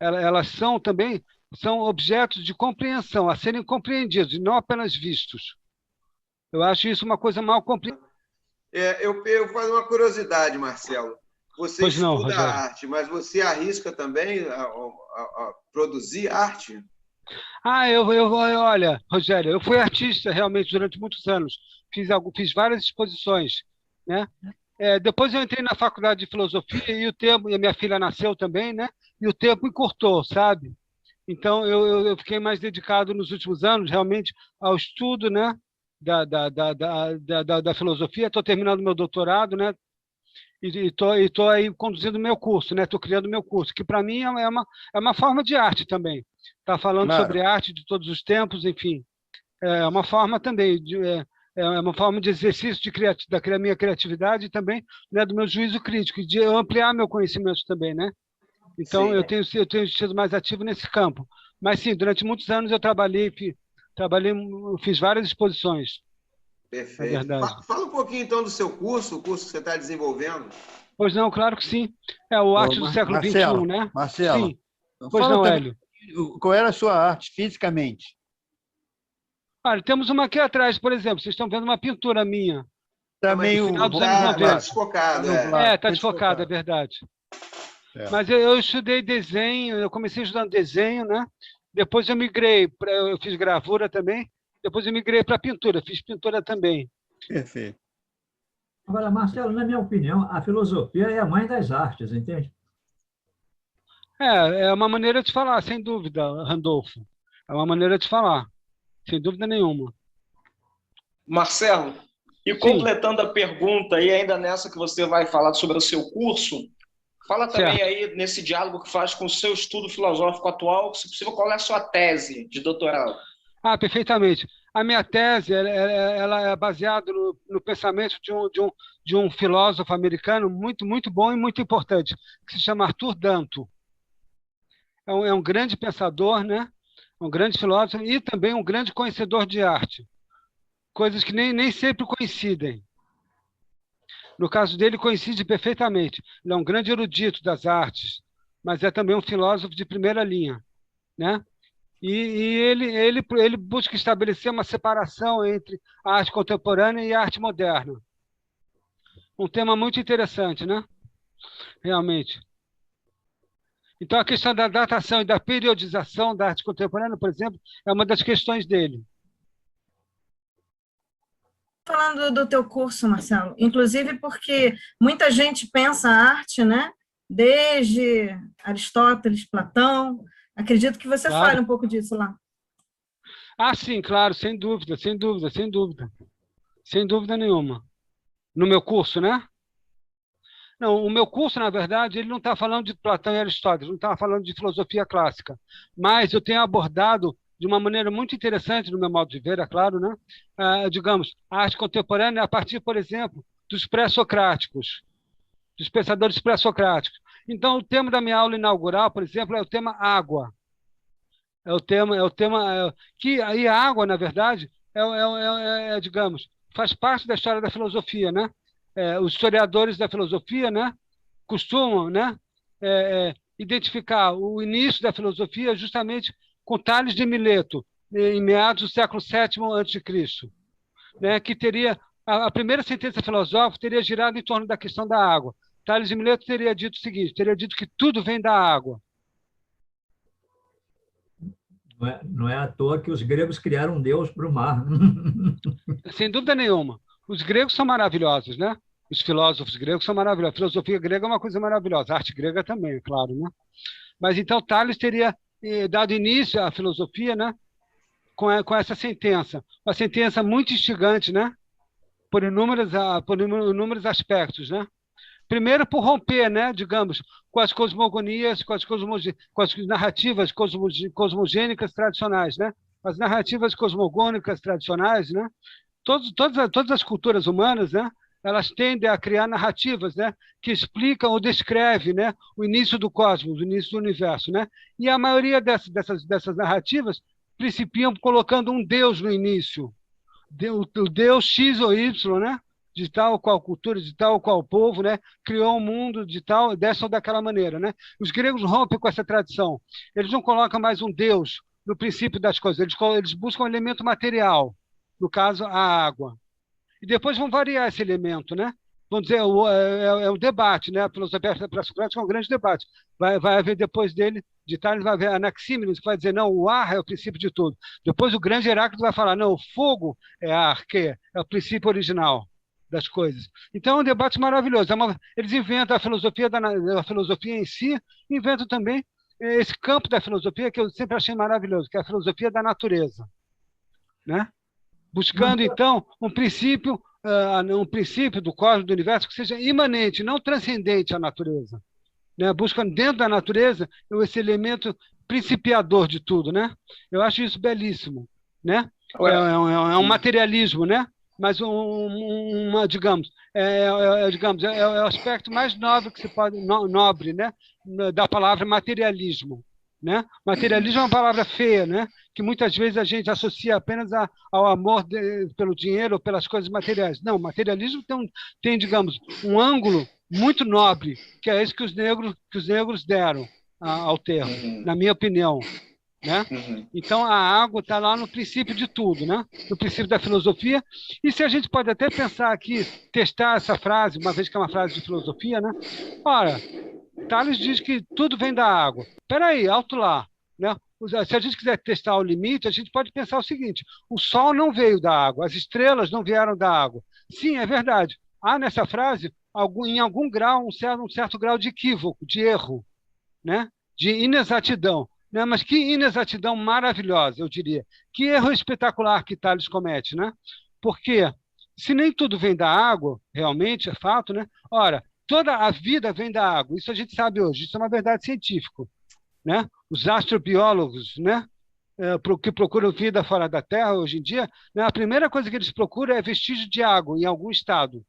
elas são também são objetos de compreensão, a serem compreendidos e não apenas vistos. Eu acho isso uma coisa mal compreendida. Eu faço uma curiosidade, Marcelo. Você Pois não, estuda Rogério. arte, mas você arrisca também a produzir arte? Olha, Rogério, eu fui artista realmente durante muitos anos. Fiz várias exposições, né? Depois eu entrei na faculdade de filosofia e a minha filha nasceu também, né? E o tempo encurtou, sabe? Então eu fiquei mais dedicado nos últimos anos realmente ao estudo, né? Da filosofia. Estou terminando meu doutorado, né? E estou aí conduzindo meu curso, né? Estou criando meu curso, que para mim é uma forma de arte também. Está falando Claro. sobre arte de todos os tempos, enfim. É uma forma também, é uma forma de exercício da minha criatividade e também, né, do meu juízo crítico, de ampliar meu conhecimento também, né? Então, eu tenho sido mais ativo nesse campo. Mas, sim, durante muitos anos eu fiz várias exposições. Perfeito. É verdade. Fala um pouquinho, então, do seu curso, o curso que você está desenvolvendo. Pois não, claro que sim. É o Arte do Século XXI, né? Marcelo, sim. Pois não, Hélio. Qual era a sua arte fisicamente? Olha, temos uma aqui atrás, por exemplo. Vocês estão vendo uma pintura minha. Está meio final dos anos 90. Desfocado, está desfocado, é verdade. Mas eu estudei desenho, eu comecei estudando desenho, né? Depois eu migrei, eu fiz gravura também, depois eu migrei para pintura, fiz pintura também. Perfeito. Agora, Marcelo, na minha opinião, a filosofia é a mãe das artes, entende? É uma maneira de falar, sem dúvida, Randolfo. É uma maneira de falar, sem dúvida nenhuma. Marcelo, e completando a pergunta, e ainda nessa que você vai falar sobre o seu curso, fala também aí nesse diálogo que faz com o seu estudo filosófico atual, se possível, qual é a sua tese de doutorado? Perfeitamente. A minha tese ela é baseada no pensamento de um filósofo americano muito, muito bom e muito importante, que se chama Arthur Danto. É um grande pensador, né? Um grande filósofo e também um grande conhecedor de arte. Coisas que nem sempre coincidem. No caso dele, coincide perfeitamente. Ele é um grande erudito das artes, mas é também um filósofo de primeira linha, né? E ele busca estabelecer uma separação entre a arte contemporânea e a arte moderna. Um tema muito interessante, né? Realmente. Então, a questão da datação e da periodização da arte contemporânea, por exemplo, é uma das questões dele. Falando do teu curso, Marcelo, inclusive porque muita gente pensa a arte, né? Desde Aristóteles, Platão. Acredito que você fale um pouco disso lá. Sim, claro, sem dúvida, sem dúvida, sem dúvida. Sem dúvida nenhuma. No meu curso, né? Não, o meu curso, na verdade, ele não está falando de Platão e Aristóteles, não está falando de filosofia clássica, mas eu tenho abordado de uma maneira muito interessante, no meu modo de ver, é claro, né? Digamos, a arte contemporânea a partir, por exemplo, dos pré-socráticos, dos pensadores pré-socráticos. Então, o tema da minha aula inaugural, por exemplo, é o tema água. Que aí a água, na verdade, digamos, faz parte da história da filosofia, né? Os historiadores da filosofia, né, costumam, né, identificar o início da filosofia justamente com Tales de Mileto, em meados do século VII a.C., né, que teria a primeira sentença filosófica teria girado em torno da questão da água. Tales de Mileto teria dito o seguinte: teria dito que tudo vem da água. Não é à toa que os gregos criaram um deus para o mar. Sem dúvida nenhuma. Os gregos são maravilhosos, né? Os filósofos gregos são maravilhosos. A filosofia grega é uma coisa maravilhosa. A arte grega também, é claro, né? Mas então Tales teria dado início à filosofia, né? Com essa sentença. Uma sentença muito instigante, né? Por inúmeros aspectos, né? Primeiro, por romper, né? Digamos, com as cosmogonias, com as narrativas cosmogênicas tradicionais, né? As narrativas cosmogônicas tradicionais, né? Todas as culturas humanas, né? Elas tendem a criar narrativas, né, que explicam ou descrevem, né, o início do cosmos, o início do universo, né? E a maioria dessas narrativas principiam colocando um Deus no início, o Deus X ou Y, né? De tal ou qual cultura, de tal ou qual povo, né? Criou um mundo de tal, dessa ou daquela maneira, né? Os gregos rompem com essa tradição. Eles não colocam mais um Deus no princípio das coisas, eles buscam um elemento material, no caso, a água. E depois vão variar esse elemento, né? Vamos dizer, é um debate, né? A filosofia pré-socrática é um grande debate. Vai haver depois dele, de Tales, vai haver Anaxímenes, que vai dizer, não, o ar é o princípio de tudo. Depois o grande Heráclito vai falar, não, o fogo é ar, que é o princípio original das coisas. Então é um debate maravilhoso. Eles inventam a filosofia em si, inventam também esse campo da filosofia que eu sempre achei maravilhoso, que é a filosofia da natureza, né? Buscando, então, um princípio do cosmos, do universo, que seja imanente, não transcendente à natureza, né? Buscando dentro da natureza esse elemento principiador de tudo, né? Eu acho isso belíssimo, né? É um materialismo, né? Mas digamos, é o aspecto mais nobre que se pode, nobre, né? Da palavra materialismo, né? Materialismo é uma palavra feia, né? Que muitas vezes a gente associa apenas ao amor pelo dinheiro ou pelas coisas materiais. Não, materialismo tem, digamos, um ângulo muito nobre, que é esse que os negros deram ao termo, na minha opinião, né? Então a água está lá no princípio de tudo, né? No princípio da filosofia. E se a gente pode até pensar aqui, testar essa frase, uma vez que é uma frase de filosofia, né? Ora, Tales diz que tudo vem da água. Espera aí, alto lá, né? Se a gente quiser testar o limite, a gente pode pensar o seguinte: o sol não veio da água, as estrelas não vieram da água. Sim, é verdade. Há nessa frase, em algum grau, um certo grau de equívoco, de erro, né? De inexatidão. Né? Mas que inexatidão maravilhosa, eu diria. Que erro espetacular que Tales comete, né? Porque se nem tudo vem da água, realmente, é fato, né? Ora, toda a vida vem da água, isso a gente sabe hoje, isso é uma verdade científica, né? Os astrobiólogos, né? Que procuram vida fora da Terra hoje em dia, né? A primeira coisa que eles procuram é vestígio de água em algum estado,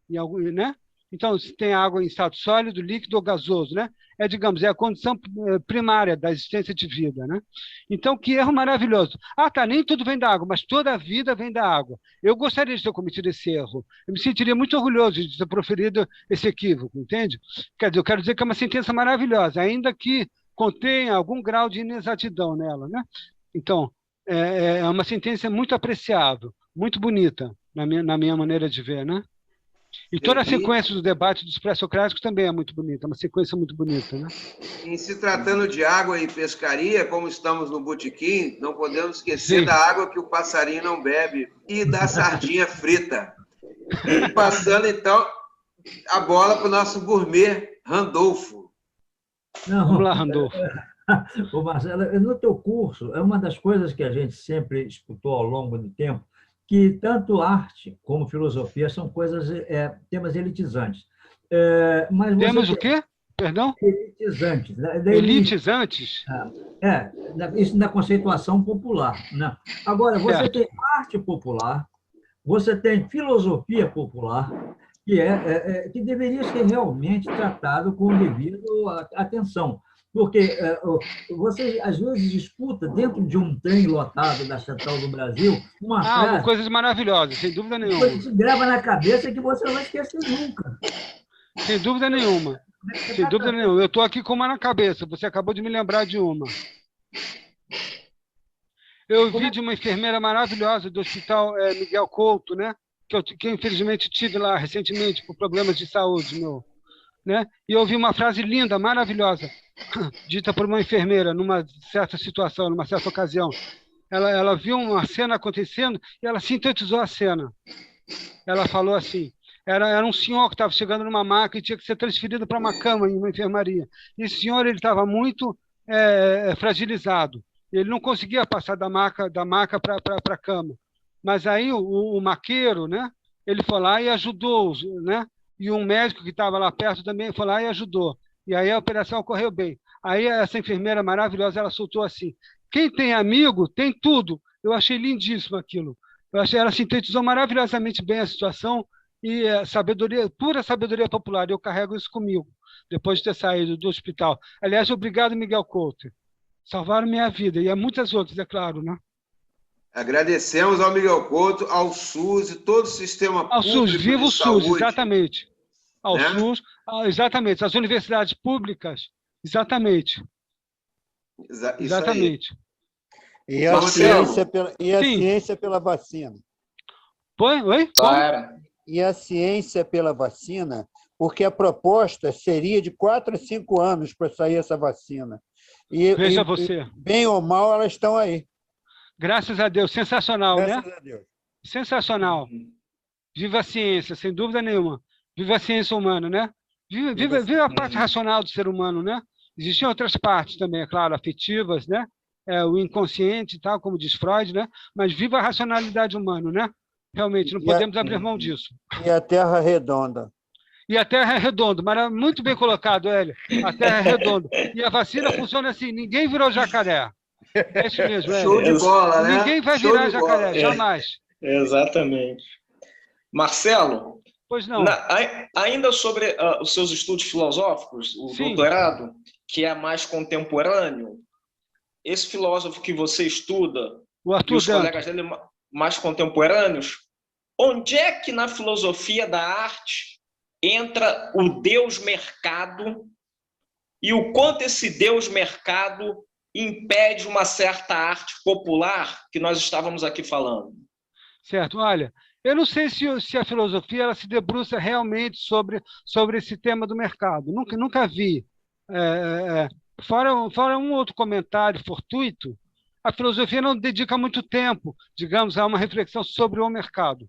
né? Então, se tem água em estado sólido, líquido ou gasoso, né? Digamos, é a condição primária da existência de vida, né? Então, que erro maravilhoso. Tá, nem tudo vem da água, mas toda a vida vem da água. Eu gostaria de ter cometido esse erro. Eu me sentiria muito orgulhoso de ter proferido esse equívoco, entende? Quer dizer, eu quero dizer que é uma sentença maravilhosa, ainda que contenha algum grau de inexatidão nela, né? Então, é uma sentença muito apreciável, muito bonita, na minha maneira de ver, né? E toda a sequência do debate dos pré-socráticos também é muito bonita, uma sequência muito bonita, né? Em se tratando de água e pescaria, como estamos no botequim, não podemos esquecer da água que o passarinho não bebe e da sardinha frita. E passando, então, a bola para o nosso gourmet, Randolfo. Vamos lá, Randolfo. Ô, Marcelo, no teu curso, é uma das coisas que a gente sempre escutou ao longo do tempo, que tanto arte como filosofia são temas elitizantes. Mas temos o quê? Perdão? Elitizantes. Elitizantes? Isso na conceituação popular, né? Agora, você tem arte popular, você tem filosofia popular, que deveria ser realmente tratado com devido atenção. Porque você, às vezes, escuta dentro de um trem lotado da Central do Brasil uma frase... coisas maravilhosas, sem dúvida nenhuma. Coisa que se grava na cabeça que você não vai esquecer nunca. Sem dúvida nenhuma. Sem dúvida nenhuma. Eu estou aqui com uma na cabeça, você acabou de me lembrar de uma. Eu vi de uma enfermeira maravilhosa do Hospital Miguel Couto, né? Que eu infelizmente tive lá recentemente por problemas de saúde, né? E eu ouvi uma frase linda, maravilhosa, dita por uma enfermeira numa certa situação, numa certa ocasião. Ela viu uma cena acontecendo e ela sintetizou a cena. Ela falou assim: era um senhor que estava chegando numa maca e tinha que ser transferido para uma cama em uma enfermaria. E esse senhor estava muito fragilizado. Ele não conseguia passar da maca para a cama. Mas aí o maqueiro, né? Ele foi lá e ajudou, né? E um médico que estava lá perto também foi lá e ajudou. E aí a operação correu bem. Aí essa enfermeira maravilhosa, ela soltou assim: quem tem amigo, tem tudo. Eu achei lindíssimo aquilo. Ela sintetizou maravilhosamente bem a situação e pura sabedoria popular. Eu carrego isso comigo, depois de ter saído do hospital. Aliás, obrigado, Miguel Couto. Salvaram minha vida. E há muitas outras, é claro, né? Agradecemos ao Miguel Couto, ao SUS e todo o sistema público. Ao SUS, viva o SUS, exatamente. Ao né? SUS, exatamente. As universidades públicas, exatamente. Exatamente. E a ciência pela vacina. Oi? Claro. E a ciência pela vacina, porque a proposta seria de 4 a 5 anos para sair essa vacina. Veja você. Bem ou mal, elas estão aí. Graças a Deus. Sensacional, Graças né? a Deus. Sensacional. Viva a ciência, sem dúvida nenhuma. Viva a ciência humana, né? Viva a parte racional do ser humano, né? Existem outras partes também, é claro, afetivas, né? O inconsciente e tal, como diz Freud, né? Mas viva a racionalidade humana, né? Realmente, não podemos abrir mão disso. E a Terra redonda. E a Terra é redonda, mas muito bem colocado, Hélio. A Terra é redonda. E a vacina funciona assim, ninguém virou jacaré. É isso mesmo, Hélio. Show de bola, né? Ninguém vai virar jacaré, jamais. Exatamente. Marcelo, pois não. Ainda sobre os seus estudos filosóficos, o doutorado, que é mais contemporâneo, esse filósofo que você estuda, e os colegas dele mais contemporâneos, onde é que na filosofia da arte entra o Deus-mercado e o quanto esse Deus-mercado impede uma certa arte popular que nós estávamos aqui falando? Certo, olha, eu não sei se a filosofia ela se debruça realmente sobre esse tema do mercado. Nunca vi. Fora um outro comentário fortuito, a filosofia não dedica muito tempo, digamos, a uma reflexão sobre o mercado,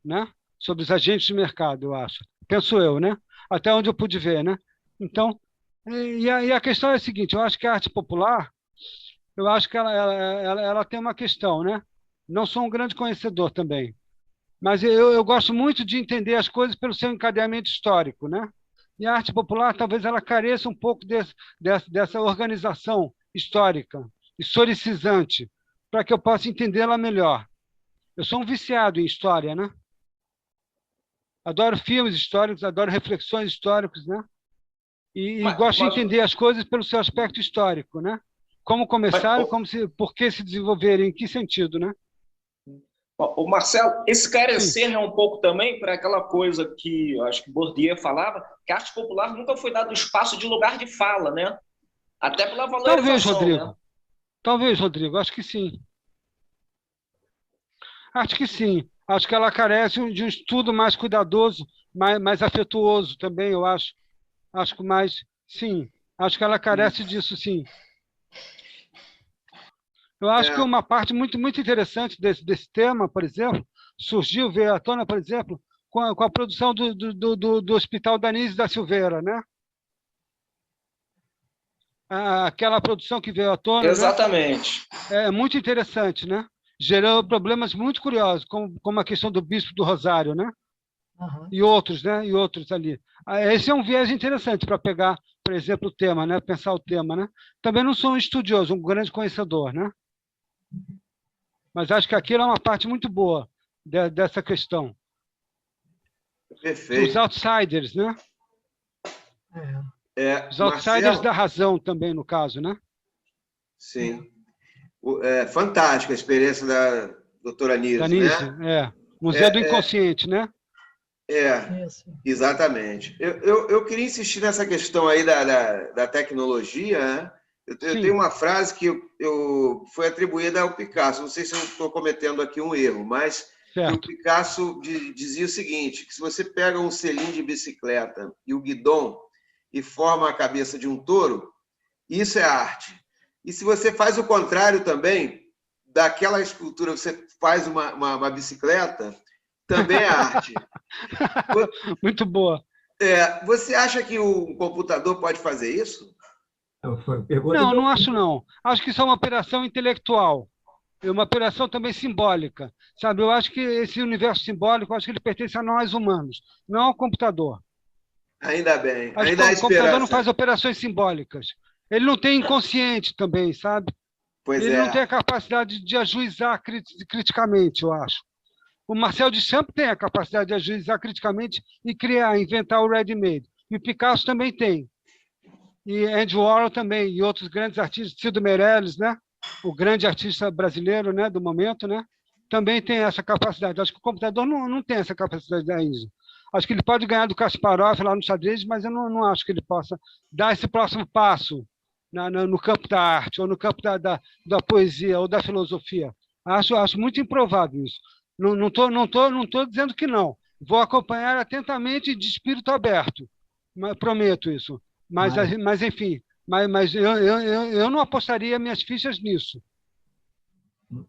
né? Sobre os agentes de mercado, eu acho. Penso eu, né? Até onde eu pude ver, né? Então, e a questão é a seguinte, eu acho que a arte popular, eu acho que ela tem uma questão, né? Não sou um grande conhecedor também, mas eu gosto muito de entender as coisas pelo seu encadeamento histórico, né? E a arte popular, talvez ela careça um pouco dessa organização histórica, historicizante, para que eu possa entendê-la melhor. Eu sou um viciado em história, né? Adoro filmes históricos, adoro reflexões históricas, né? E gosto de entender as coisas pelo seu aspecto histórico, né? Como começaram, por que se desenvolveram, em que sentido, né? O Marcelo, esse carecer é um pouco também para aquela coisa que eu acho que Bourdieu falava, que a arte popular nunca foi dado espaço de lugar de fala, né? Até pela valorização. Talvez, Rodrigo. Né? Talvez, Rodrigo. Acho que sim. Acho que sim. Acho que ela carece de um estudo mais cuidadoso, mais afetuoso também, eu acho. Acho que mais... Sim. Acho que ela carece disso, sim. Eu acho que uma parte muito, muito interessante desse tema, por exemplo, veio à tona, por exemplo, com a produção do Hospital Danísio da Silveira, né? Aquela produção que veio à tona. Exatamente. Né? É muito interessante, né? Gerou problemas muito curiosos, como a questão do Bispo do Rosário, né? Uhum. E outros, né? E outros ali. Esse é um viés interessante para pegar, por exemplo, o tema, né? Pensar o tema, né? Também não sou um estudioso, um grande conhecedor, né? Mas acho que aquilo é uma parte muito boa dessa questão. Perfeito. Os outsiders, né? Os outsiders Marcelo, da razão também, no caso, né? Sim. Fantástica a experiência da doutora Anísio, né? Museu do Inconsciente, né? Exatamente. Eu queria insistir nessa questão aí da tecnologia, né? Eu tenho uma frase que foi atribuída ao Picasso, não sei se eu estou cometendo aqui um erro, mas o Picasso dizia o seguinte, que se você pega um selim de bicicleta e o guidão e forma a cabeça de um touro, isso é arte. E se você faz o contrário também, daquela escultura você faz uma bicicleta, também é arte. Muito boa. Você acha que o computador pode fazer isso? Não acho não. Acho que isso é uma operação intelectual. É uma operação também simbólica. Sabe? Eu acho que esse universo simbólico, acho que ele pertence a nós humanos, não ao computador. Ainda bem. Acho ainda que o computador não faz operações simbólicas. Ele não tem inconsciente também, sabe? Ele não tem a capacidade de ajuizar criticamente, eu acho. O Marcel Duchamp tem a capacidade de ajuizar criticamente e inventar o ready-made. E o Picasso também tem. E Andy Warhol também, e outros grandes artistas, Ciro Meirelles, né? o grande artista brasileiro, né, do momento, né, também tem essa capacidade. Acho que o computador não tem essa capacidade ainda. Acho que ele pode ganhar do Kasparov lá no xadrez, mas eu não acho que ele possa dar esse próximo passo no campo da arte, ou no campo da poesia, ou da filosofia. Acho muito improvável isso. Não tô dizendo que não. Vou acompanhar atentamente de espírito aberto. Prometo isso. Mas enfim, mas eu não apostaria minhas fichas nisso.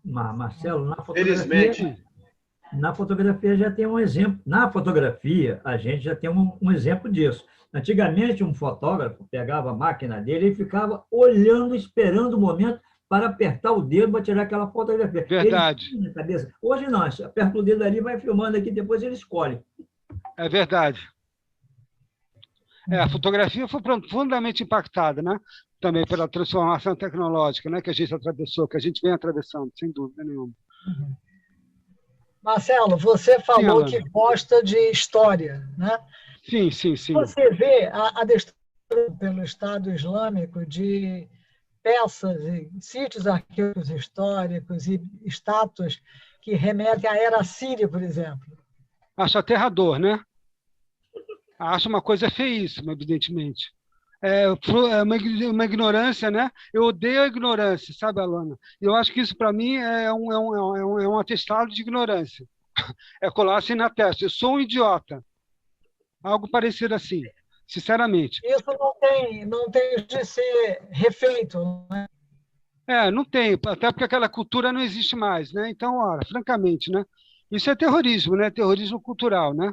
Marcelo, Felizmente. Na fotografia já tem um exemplo. Na fotografia, a gente já tem um exemplo disso. Antigamente, um fotógrafo pegava a máquina dele e ficava olhando, esperando o momento para apertar o dedo para tirar aquela fotografia. Verdade. Ele, na cabeça. Hoje não, aperta o dedo ali, vai filmando aqui, depois ele escolhe. É verdade. A fotografia foi profundamente impactada, né? Também pela transformação tecnológica, né? Que a gente atravessou, que a gente vem atravessando, sem dúvida nenhuma. Marcelo, você falou que gosta de história, né? Sim. Você vê a destruição pelo Estado Islâmico de peças e sítios arqueológicos históricos e estátuas que remetem à Era Síria, por exemplo? Acho aterrador, né? Acho uma coisa feíssima, evidentemente. É uma ignorância, né? Eu odeio a ignorância, sabe, Alana? Eu acho que isso, para mim, é um atestado de ignorância. É colar assim na testa. Eu sou um idiota. Algo parecido assim, sinceramente. Isso não tem de ser refeito, né? Não tem, até porque aquela cultura não existe mais, né? Então, ora, francamente, né? Isso é terrorismo, né? Terrorismo cultural, né?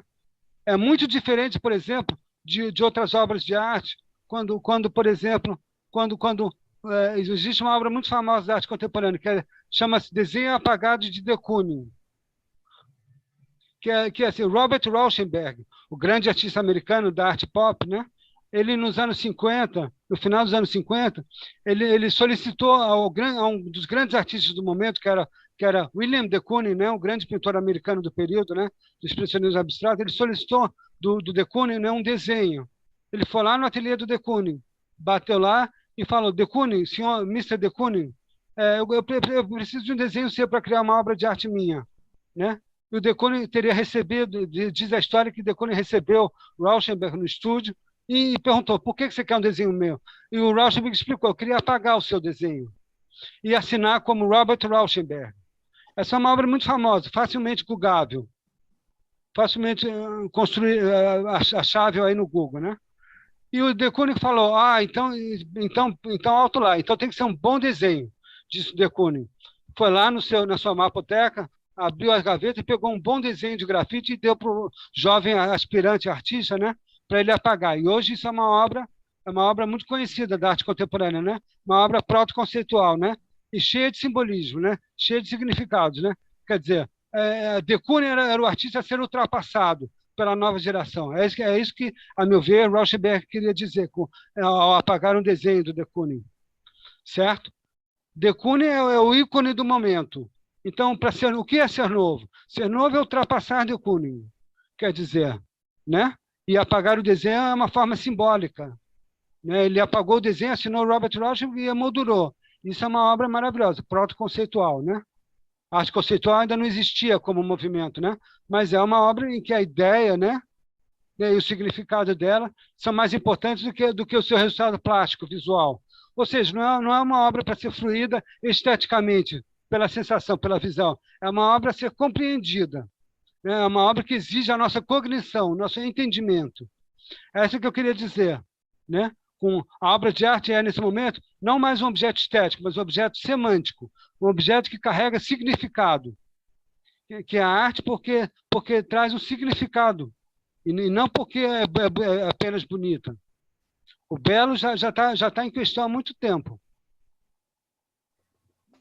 É muito diferente, por exemplo, de outras obras de arte, quando por exemplo, existe uma obra muito famosa da arte contemporânea, que chama-se Desenho Apagado de de Kooning, que é assim, Robert Rauschenberg, o grande artista americano da arte pop, né? Ele, nos anos 50, no final dos anos 50, ele solicitou a um dos grandes artistas do momento, que era William de Kooning, né? Um grande pintor americano do período, né? Do expressionismo abstrato. Ele solicitou do de Kooning, né? Um desenho. Ele foi lá no ateliê do de Kooning, bateu lá e falou: de Kooning, senhor Mr. de Kooning, eu preciso de um desenho seu para criar uma obra de arte minha, né? E o de Kooning teria recebido, diz a história que de Kooning recebeu Rauschenberg no estúdio e perguntou: por que você quer um desenho meu? E o Rauschenberg explicou: eu queria apagar o seu desenho e assinar como Robert Rauschenberg. Essa é uma obra muito famosa, facilmente googável, facilmente achável aí no Google, né? E o de Kooning falou: então alto lá, então tem que ser um bom desenho, disse o de Kooning. Foi lá na sua mapoteca, abriu as gavetas e pegou um bom desenho de grafite e deu para o jovem aspirante artista, né, para ele apagar. E hoje isso é uma obra muito conhecida da arte contemporânea, né? Uma obra proto-conceitual, né? E cheia de simbolismo, né? Cheia de significados, né? Quer dizer, de Kooning era o artista a ser ultrapassado pela nova geração. É isso que, a meu ver, Rauschenberg queria dizer ao apagar um desenho do de Kooning. Certo? De Kooning é o ícone do momento. Então, o que é ser novo? Ser novo é ultrapassar de Kooning, quer dizer, né? E apagar o desenho é uma forma simbólica, né? Ele apagou o desenho, assinou Robert Rauschenberg e emoldurou. Isso é uma obra maravilhosa, proto-conceitual, né? A arte conceitual ainda não existia como movimento, né? Mas é uma obra em que a ideia, né, e o significado dela são mais importantes do que o seu resultado plástico, visual. Ou seja, não é uma obra para ser fruída esteticamente, pela sensação, pela visão. É uma obra a ser compreendida. Né? É uma obra que exige a nossa cognição, nosso entendimento. É isso que eu queria dizer, né? Com a obra de arte nesse momento, não mais um objeto estético, mas um objeto semântico, um objeto que carrega significado, que é a arte porque traz um significado, e não porque é apenas bonita. O belo já tá em questão há muito tempo.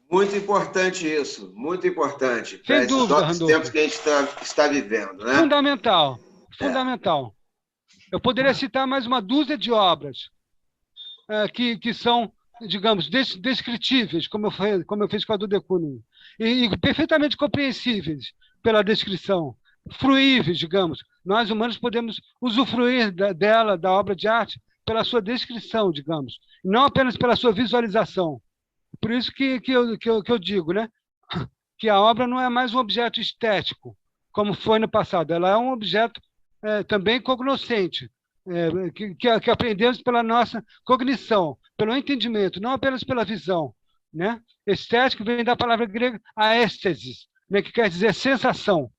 Muito importante isso, muito importante. Sem dúvida, para esses novos tempos que a gente está vivendo, né? Fundamental. Eu poderia citar mais uma dúzia de obras que são, digamos, descritíveis, como eu fiz com a do de Kooning, e perfeitamente compreensíveis pela descrição, fruíveis, digamos. Nós, humanos, podemos usufruir da obra de arte pela sua descrição, digamos, não apenas pela sua visualização, Por isso que eu digo, né, que a obra não é mais um objeto estético, como foi no passado, ela é um objeto também cognoscente, que aprendemos pela nossa cognição, pelo entendimento, não apenas pela visão, né? Estético vem da palavra grega aesthesis, né, que quer dizer sensação,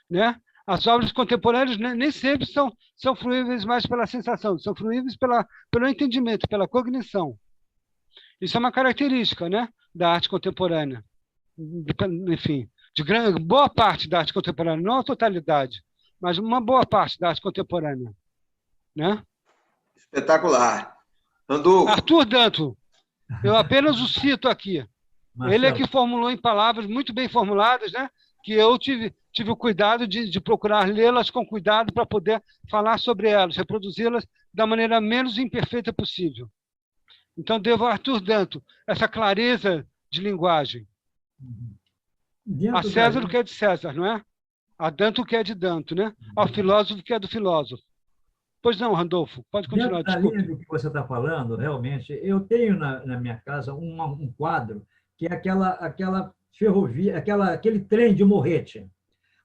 né? As obras contemporâneas nem sempre são fruíveis mais pela sensação, são fruíveis pelo entendimento, pela cognição. Isso é uma característica, né, da arte contemporânea. Enfim, boa parte da arte contemporânea, não a totalidade, mas uma boa parte da arte contemporânea, né? Espetacular. Randolfo. Arthur Danto, eu apenas o cito aqui. Marcelo. Ele é que formulou em palavras muito bem formuladas, né? Que eu tive o cuidado de procurar lê-las com cuidado para poder falar sobre elas, reproduzi-las da maneira menos imperfeita possível. Então, devo a Arthur Danto essa clareza de linguagem. A César o que é de César, não é? A Danto o que é de Danto, né? Ao filósofo o que é do filósofo. Pois não, Randolfo, pode continuar. Dentro da linha do que você está falando, realmente, eu tenho na minha casa um quadro que é aquela ferrovia, aquele trem de Morrete.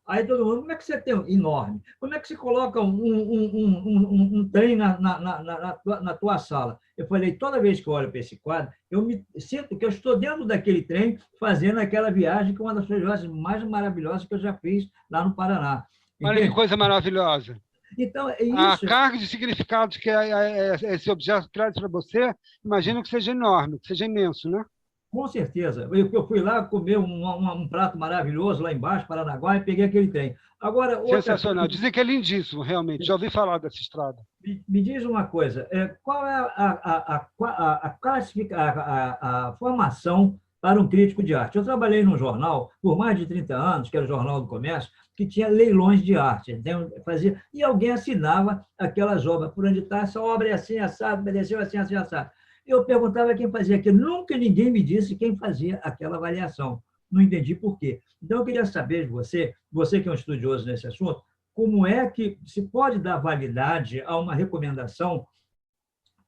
Aí todo mundo, como é que você tem enorme? Como é que você coloca um trem na tua sala? Eu falei, toda vez que eu olho para esse quadro, eu me sinto que eu estou dentro daquele trem fazendo aquela viagem, que é uma das viagens mais maravilhosas que eu já fiz lá no Paraná. Olha que coisa maravilhosa. Então, é isso. A carga de significados que esse objeto traz para você, imagino que seja enorme, que seja imenso, né? Com certeza. Eu fui lá comer um prato maravilhoso lá embaixo, Paranaguá, e peguei aquele trem. Agora, sensacional. Dizem que é lindíssimo, realmente. Já ouvi falar dessa estrada. Me diz uma coisa. Qual é a formação para um crítico de arte? Eu trabalhei num jornal por mais de 30 anos, que era o Jornal do Comércio, que tinha leilões de arte. Então, e alguém assinava aquelas obras. Por onde está, essa obra é assim, assado, mereceu assim, assim, assado. Eu perguntava quem fazia aquilo. Nunca ninguém me disse quem fazia aquela avaliação. Não entendi por quê. Então, eu queria saber de você que é um estudioso nesse assunto, como é que se pode dar validade a uma recomendação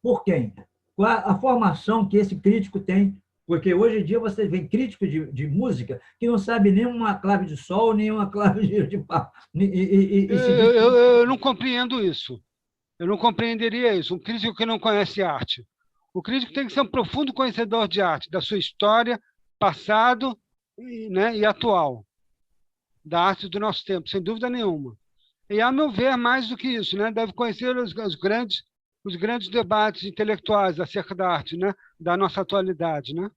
por quem? Qual a formação que esse crítico tem? Porque hoje em dia você vê crítico de música que não sabe nem uma clave de sol, nem uma clave de pá. Eu não compreendo isso. Eu não compreenderia isso. Um crítico que não conhece arte. O crítico tem que ser um profundo conhecedor de arte, da sua história, passado e atual, da arte do nosso tempo, sem dúvida nenhuma. E, a meu ver, mais do que isso, né? Deve conhecer os grandes debates intelectuais acerca da arte, né? Da nossa atualidade, né?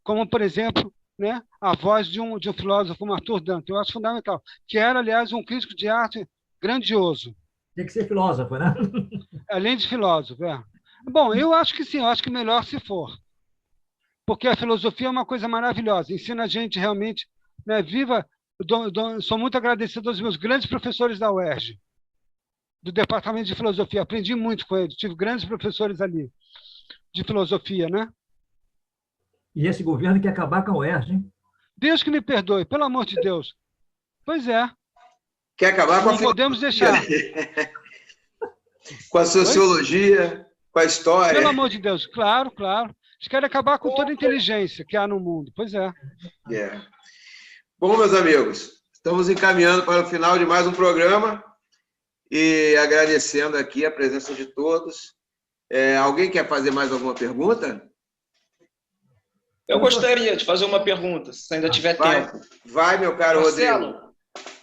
Como, por exemplo, né? A voz de um filósofo como Arthur Danto, eu acho fundamental, que era, aliás, um crítico de arte grandioso. Tem que ser filósofo, né? Além de filósofo, é. Bom, eu acho que sim, eu acho que melhor se for. Porque a filosofia é uma coisa maravilhosa, ensina a gente realmente, né, viva. Sou muito agradecido aos meus grandes professores da UERJ, do Departamento de Filosofia. Aprendi muito com eles, tive grandes professores ali de filosofia, né? E esse governo quer acabar com a UERJ, hein? Deus que me perdoe, pelo amor de Deus. Pois é. Quer acabar com a filosofia? Não podemos deixar. Com a sociologia, com a história. Pelo amor de Deus, claro, claro. Eles querem acabar com toda a inteligência que há no mundo. Pois é. Bom, meus amigos, estamos encaminhando para o final de mais um programa e agradecendo aqui a presença de todos. Alguém quer fazer mais alguma pergunta? Eu gostaria de fazer uma pergunta, se ainda tiver tempo. Vai, meu caro Marcelo, Rodrigo.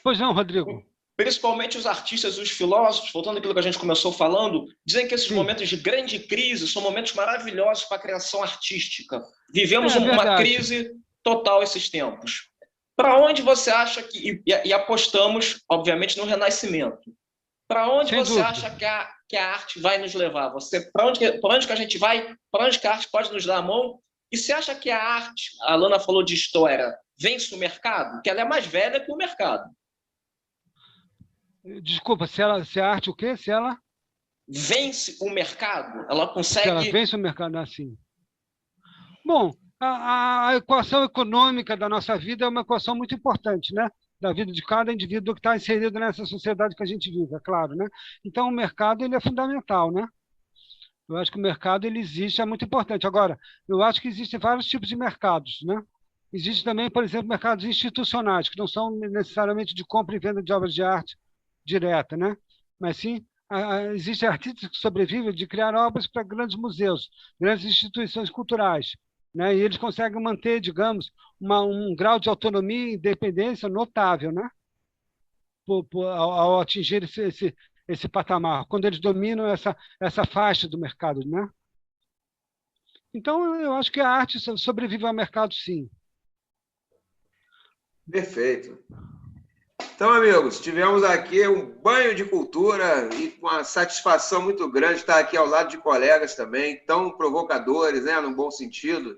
Pois não, Rodrigo. Principalmente os artistas e os filósofos, voltando àquilo que a gente começou falando, dizem que esses momentos de grande crise são momentos maravilhosos para a criação artística. Vivemos uma crise total esses tempos. Para onde você acha que... E apostamos, obviamente, no renascimento. Para onde você acha que a arte vai nos levar? Para onde que a gente vai? Para onde que a arte pode nos dar a mão? E você acha que a arte, a Alana falou de história, vence o mercado? Que ela é mais velha que o mercado. Desculpa, se a arte o quê? Se ela... Vence o mercado? Ela consegue... Se ela vence o mercado, assim. Bom, a equação econômica da nossa vida é uma equação muito importante, né? Da vida de cada indivíduo que está inserido nessa sociedade que a gente vive, é claro, né? Então, o mercado ele é fundamental, né? Eu acho que o mercado ele existe, é muito importante. Agora, eu acho que existem vários tipos de mercados, né? Existe também, por exemplo, mercados institucionais, que não são necessariamente de compra e venda de obras de arte direta, né? Mas sim, existem artistas que sobrevivem de criar obras para grandes museus, grandes instituições culturais, né? E eles conseguem manter, digamos, um grau de autonomia e independência notável, né? Ao atingir esse patamar, quando eles dominam essa faixa do mercado, né? Então, eu acho que a arte sobrevive ao mercado, sim. Perfeito. Então, amigos, tivemos aqui um banho de cultura e com uma satisfação muito grande estar aqui ao lado de colegas também, tão provocadores, né, no bom sentido.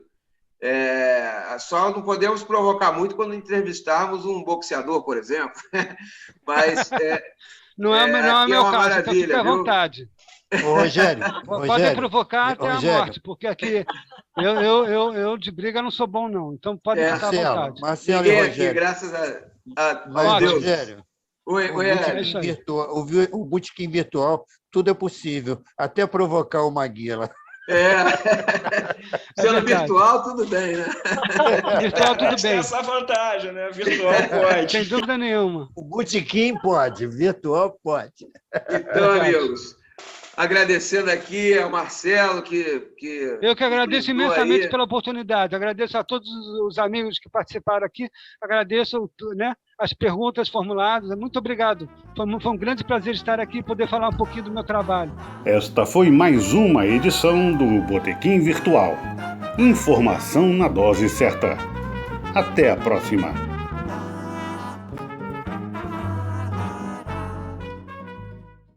Só não podemos provocar muito quando entrevistarmos um boxeador, por exemplo. Mas não é meu caso, maravilha, então fica à vontade. Ô, Rogério, podem provocar até a morte, porque aqui eu de briga não sou bom, não. Então pode ficar à vontade. Marcelo e Rogério. Aqui, graças a Deus. Rogério, o botequim virtual, tudo é possível, até provocar o Maguila. Sendo virtual, tudo bem, né? Virtual, tudo bem. Essa vantagem, né? Virtual pode. Sem dúvida nenhuma. O botequim pode, virtual pode. Então, amigos, agradecendo aqui ao Marcelo, Eu que agradeço imensamente pela oportunidade, agradeço a todos os amigos que participaram aqui, agradeço, né, as perguntas formuladas, muito obrigado. Foi um grande prazer estar aqui e poder falar um pouquinho do meu trabalho. Esta foi mais uma edição do Botequim Virtual. Informação na dose certa. Até a próxima.